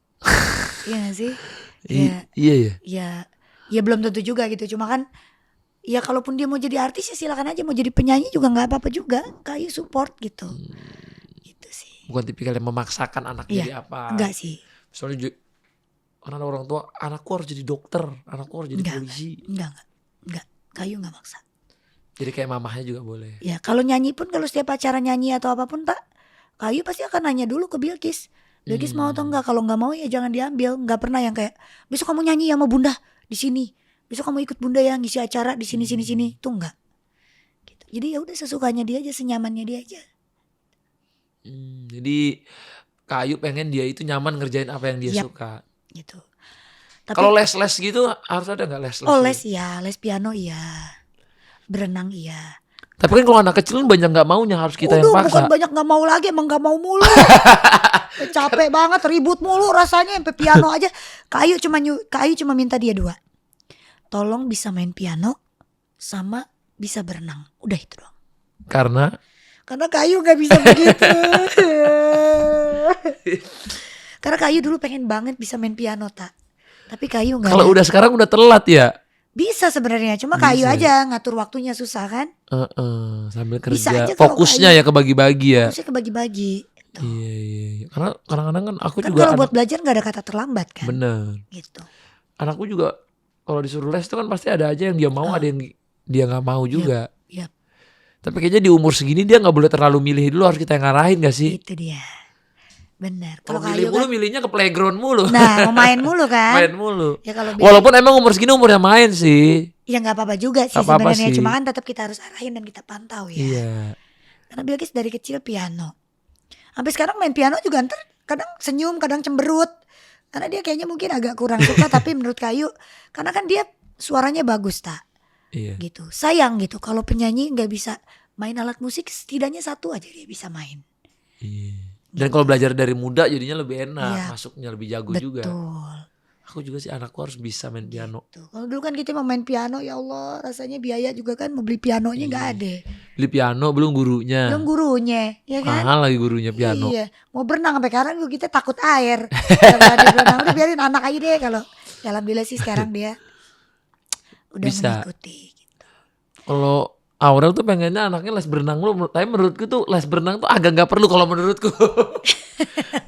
[SPEAKER 1] Iya nggak sih?
[SPEAKER 2] Iya ya.
[SPEAKER 1] Ya belum tentu juga gitu. Cuma kan, ya kalaupun dia mau jadi artis ya silakan aja. Mau jadi penyanyi juga nggak apa-apa juga. Kayu support gitu. Gitu sih.
[SPEAKER 2] Bukan tipikal yang memaksakan anak jadi apa.
[SPEAKER 1] Enggak sih.
[SPEAKER 2] Soalnya karena orang tua, anakku harus jadi dokter, anakku harus jadi polisi.
[SPEAKER 1] Enggak. Kayu nggak maksa.
[SPEAKER 2] Jadi kayak mamahnya juga boleh.
[SPEAKER 1] Ya kalau nyanyi pun, kalau setiap acara nyanyi atau apapun tak, Kayu pasti akan nanya dulu ke Bilkis. Bilkis mau atau enggak? Kalau nggak mau ya jangan diambil. Nggak pernah yang kayak besok kamu nyanyi sama Bunda di sini. Besok kamu ikut Bunda yang ngisi acara di sini. Itu enggak. Gitu. Jadi ya udah sesukanya dia aja, senyamannya dia aja.
[SPEAKER 2] Jadi Kayu pengen dia itu nyaman ngerjain apa yang dia suka.
[SPEAKER 1] Gitu.
[SPEAKER 2] Kalau les-les gitu harus ada nggak les-les?
[SPEAKER 1] Oh les ya, les piano iya. Berenang iya.
[SPEAKER 2] Tapi kan kalau anak kecil banyak nggak maunya, harus kita yang paksa.
[SPEAKER 1] Bukan banyak nggak mau lagi, emang nggak mau mulu. Capek banget, ribut mulu rasanya sampai piano aja. Kayu cuma minta dia 2. Tolong bisa main piano sama bisa berenang. Udah itu doang.
[SPEAKER 2] Karena
[SPEAKER 1] Kayu nggak bisa begitu. Karena Kayu dulu pengen banget bisa main piano tak. Tapi Kayu nggak.
[SPEAKER 2] Kalau udah sekarang udah telat ya.
[SPEAKER 1] Bisa sebenarnya, cuma Kayu aja ngatur waktunya susah kan.
[SPEAKER 2] Sambil
[SPEAKER 1] Bisa
[SPEAKER 2] kerja,
[SPEAKER 1] aja kalau
[SPEAKER 2] fokusnya
[SPEAKER 1] Kayu.
[SPEAKER 2] ya kebagi-bagi ya.
[SPEAKER 1] Fokusnya kebagi-bagi. Gitu.
[SPEAKER 2] Iya. Karena kadang-kadang kan aku
[SPEAKER 1] Kan
[SPEAKER 2] juga
[SPEAKER 1] kalau buat belajar nggak ada kata terlambat kan.
[SPEAKER 2] bener.
[SPEAKER 1] Gitu.
[SPEAKER 2] Anakku juga kalau disuruh les itu kan pasti ada aja yang dia mau, ada yang dia nggak mau juga.
[SPEAKER 1] Yap.
[SPEAKER 2] Tapi kayaknya di umur segini dia nggak boleh terlalu milih dulu, harus kita yang ngarahin gak sih?
[SPEAKER 1] Itu dia. Benar.
[SPEAKER 2] Kalau
[SPEAKER 1] Kayu
[SPEAKER 2] milih mulu,
[SPEAKER 1] kan,
[SPEAKER 2] milihnya ke playground mulu.
[SPEAKER 1] nah mau main mulu kan.
[SPEAKER 2] Main mulu.
[SPEAKER 1] Ya kalau
[SPEAKER 2] Walaupun emang umur segini umurnya main sih.
[SPEAKER 1] ya nggak apa-apa juga sih
[SPEAKER 2] Nggak apa-apa
[SPEAKER 1] sebenarnya.
[SPEAKER 2] sih.
[SPEAKER 1] Cuma kan tetap kita harus arahin dan kita pantau ya.
[SPEAKER 2] Iya.
[SPEAKER 1] Karena Bilkis dari kecil piano. Sampai sekarang main piano juga ntar kadang senyum, kadang cemberut. Karena dia kayaknya mungkin agak kurang suka. Tapi menurut Kayu, karena kan dia suaranya bagus tak.
[SPEAKER 2] Iya.
[SPEAKER 1] Gitu. Sayang gitu kalau penyanyi nggak bisa main alat musik, setidaknya 1 aja dia bisa main.
[SPEAKER 2] Iya. Dan kalau belajar dari muda jadinya lebih enak,
[SPEAKER 1] Iya.
[SPEAKER 2] masuknya lebih jago juga.
[SPEAKER 1] Betul.
[SPEAKER 2] Aku juga sih, anakku harus bisa main piano.
[SPEAKER 1] Tuh. Kalau dulu kan kita mau main piano, ya Allah rasanya biaya juga kan, mau beli pianonya nggak ada.
[SPEAKER 2] Beli piano belum gurunya.
[SPEAKER 1] Belum gurunya, ya kan?
[SPEAKER 2] Mahal lagi gurunya piano.
[SPEAKER 1] Iya, mau berenang sampai sekarang juga kita takut air. Nggak berani berenang, udah biarin anak aja deh kalau. Alhamdulillah sih sekarang dia udah
[SPEAKER 2] Bisa.
[SPEAKER 1] mengikuti. Gitu.
[SPEAKER 2] Kalau Aurel tuh pengennya anaknya les berenang lu, tapi menurutku tuh les berenang tuh agak nggak perlu kalau menurutku.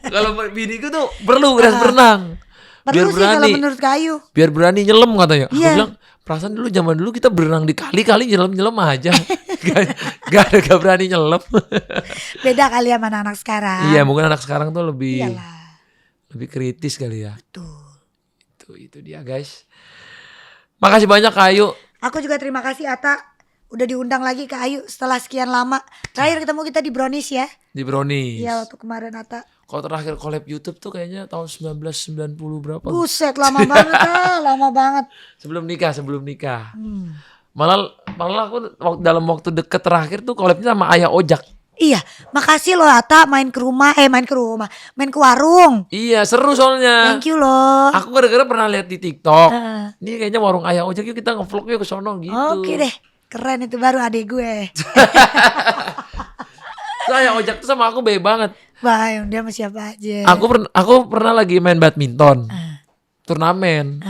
[SPEAKER 2] Kalau biniku tuh perlu les berenang.
[SPEAKER 1] Perlu sih kalau menurut Kayu.
[SPEAKER 2] Biar berani nyelam katanya. Aku
[SPEAKER 1] Iya.
[SPEAKER 2] bilang, perasaan dulu zaman dulu kita berenang di kali-kali nyelam aja. Gak berani nyelam.
[SPEAKER 1] Beda kali sama anak-anak sekarang.
[SPEAKER 2] Iya, mungkin anak sekarang tuh lebih
[SPEAKER 1] Iyalah.
[SPEAKER 2] lebih kritis kali ya.
[SPEAKER 1] Betul.
[SPEAKER 2] Itu dia guys. Makasih banyak Kak Ayu.
[SPEAKER 1] Aku juga terima kasih Ata udah diundang lagi ke Ayu setelah sekian lama. Terakhir ketemu kita di Brownies ya.
[SPEAKER 2] Di Brownies.
[SPEAKER 1] Iya waktu kemarin Ata.
[SPEAKER 2] Kalau terakhir collab YouTube tuh kayaknya tahun 1990 berapa?
[SPEAKER 1] Buset lama banget lama banget.
[SPEAKER 2] Sebelum nikah. Malah aku dalam waktu deket terakhir tuh collabnya sama Ayah Ojak.
[SPEAKER 1] Iya, makasih loh Ata main ke warung.
[SPEAKER 2] Iya, seru soalnya.
[SPEAKER 1] Thank you loh.
[SPEAKER 2] Aku gara-gara pernah lihat di TikTok. Ini kayaknya warung Ayah Ojak, yuk kita nge-vlog yuk ke sono gitu.
[SPEAKER 1] Oke deh, keren itu baru adek gue.
[SPEAKER 2] Tuh Ayah Ojak tuh sama aku baik banget.
[SPEAKER 1] Bye, dia sama siapa aja.
[SPEAKER 2] Aku pernah lagi main badminton. Turnamen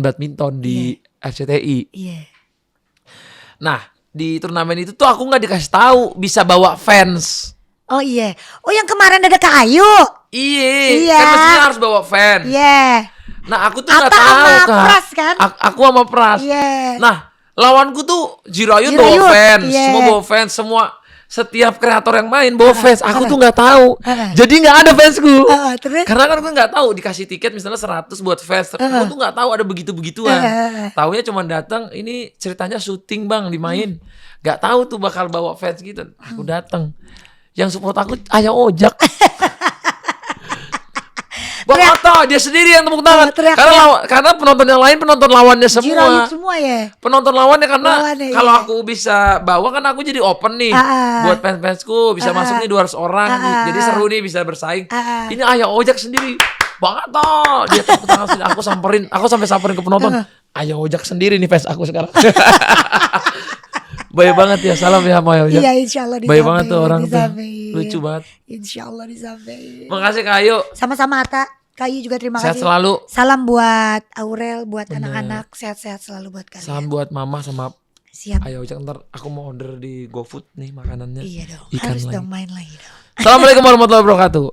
[SPEAKER 2] badminton di RCTI.
[SPEAKER 1] Iya.
[SPEAKER 2] Nah, di turnamen itu tuh aku nggak dikasih tahu bisa bawa fans.
[SPEAKER 1] Oh iya. Oh yang kemarin ada Kak Ayu.
[SPEAKER 2] Iya. Kan mestinya harus bawa fans.
[SPEAKER 1] Iya.
[SPEAKER 2] Nah, aku tuh nggak
[SPEAKER 1] Ata
[SPEAKER 2] tahu
[SPEAKER 1] sama
[SPEAKER 2] Kak.
[SPEAKER 1] Pras kan?
[SPEAKER 2] Aku sama Pras.
[SPEAKER 1] Iya.
[SPEAKER 2] Nah, lawanku tuh Jirayut bawa
[SPEAKER 1] Jirayut,
[SPEAKER 2] fans,
[SPEAKER 1] iya.
[SPEAKER 2] semua bawa fans, setiap kreator yang main bawa fans, aku tuh nggak tahu. Jadi nggak ada fansku.
[SPEAKER 1] Terus?
[SPEAKER 2] Karena kan gue nggak tahu dikasih tiket misalnya 100 buat fans. Aku tuh nggak tahu ada begitu-begituan. Taunya cuma datang, ini ceritanya syuting bang, dimain. Nggak tahu tuh bakal bawa fans gitu. Aku datang. Yang support aku Ayah Ojak. Bang Atta, dia sendiri yang tepuk tangan. Karena penonton yang lain penonton lawannya semua.
[SPEAKER 1] Jirayut semua ya.
[SPEAKER 2] Penonton lawannya karena
[SPEAKER 1] Lawannya,
[SPEAKER 2] kalau aku bisa bawa kan aku jadi open nih buat fans-fansku, bisa masuk nih 200 orang. Jadi seru nih, bisa bersaing. Ini Ayah Ojak sendiri. Bang Atta, dia tepuk tangan sendiri. Aku sampai samperin ke penonton. Ayah Ojak sendiri nih fans aku sekarang. Baik banget ya, salam ya Ayah Ojak.
[SPEAKER 1] Iya, insyaallah disampein.
[SPEAKER 2] Baik banget tuh orang tuh. Lucu banget.
[SPEAKER 1] Insyaallah disampein.
[SPEAKER 2] Makasih Kak Ayu.
[SPEAKER 1] Sama-sama Atta. Kayu juga terima
[SPEAKER 2] Sehat
[SPEAKER 1] kasih.
[SPEAKER 2] selalu.
[SPEAKER 1] Salam buat Aurel, buat anak-anak, sehat-sehat selalu buat kalian.
[SPEAKER 2] Salam buat Mama sama
[SPEAKER 1] Siap.
[SPEAKER 2] Ayah Ojak. Ntar aku mau order di GoFood nih makanannya.
[SPEAKER 1] Iya dong.
[SPEAKER 2] Ikan
[SPEAKER 1] Harus
[SPEAKER 2] lagi.
[SPEAKER 1] dong main lagi dong.
[SPEAKER 2] Assalamualaikum warahmatullahi wabarakatuh.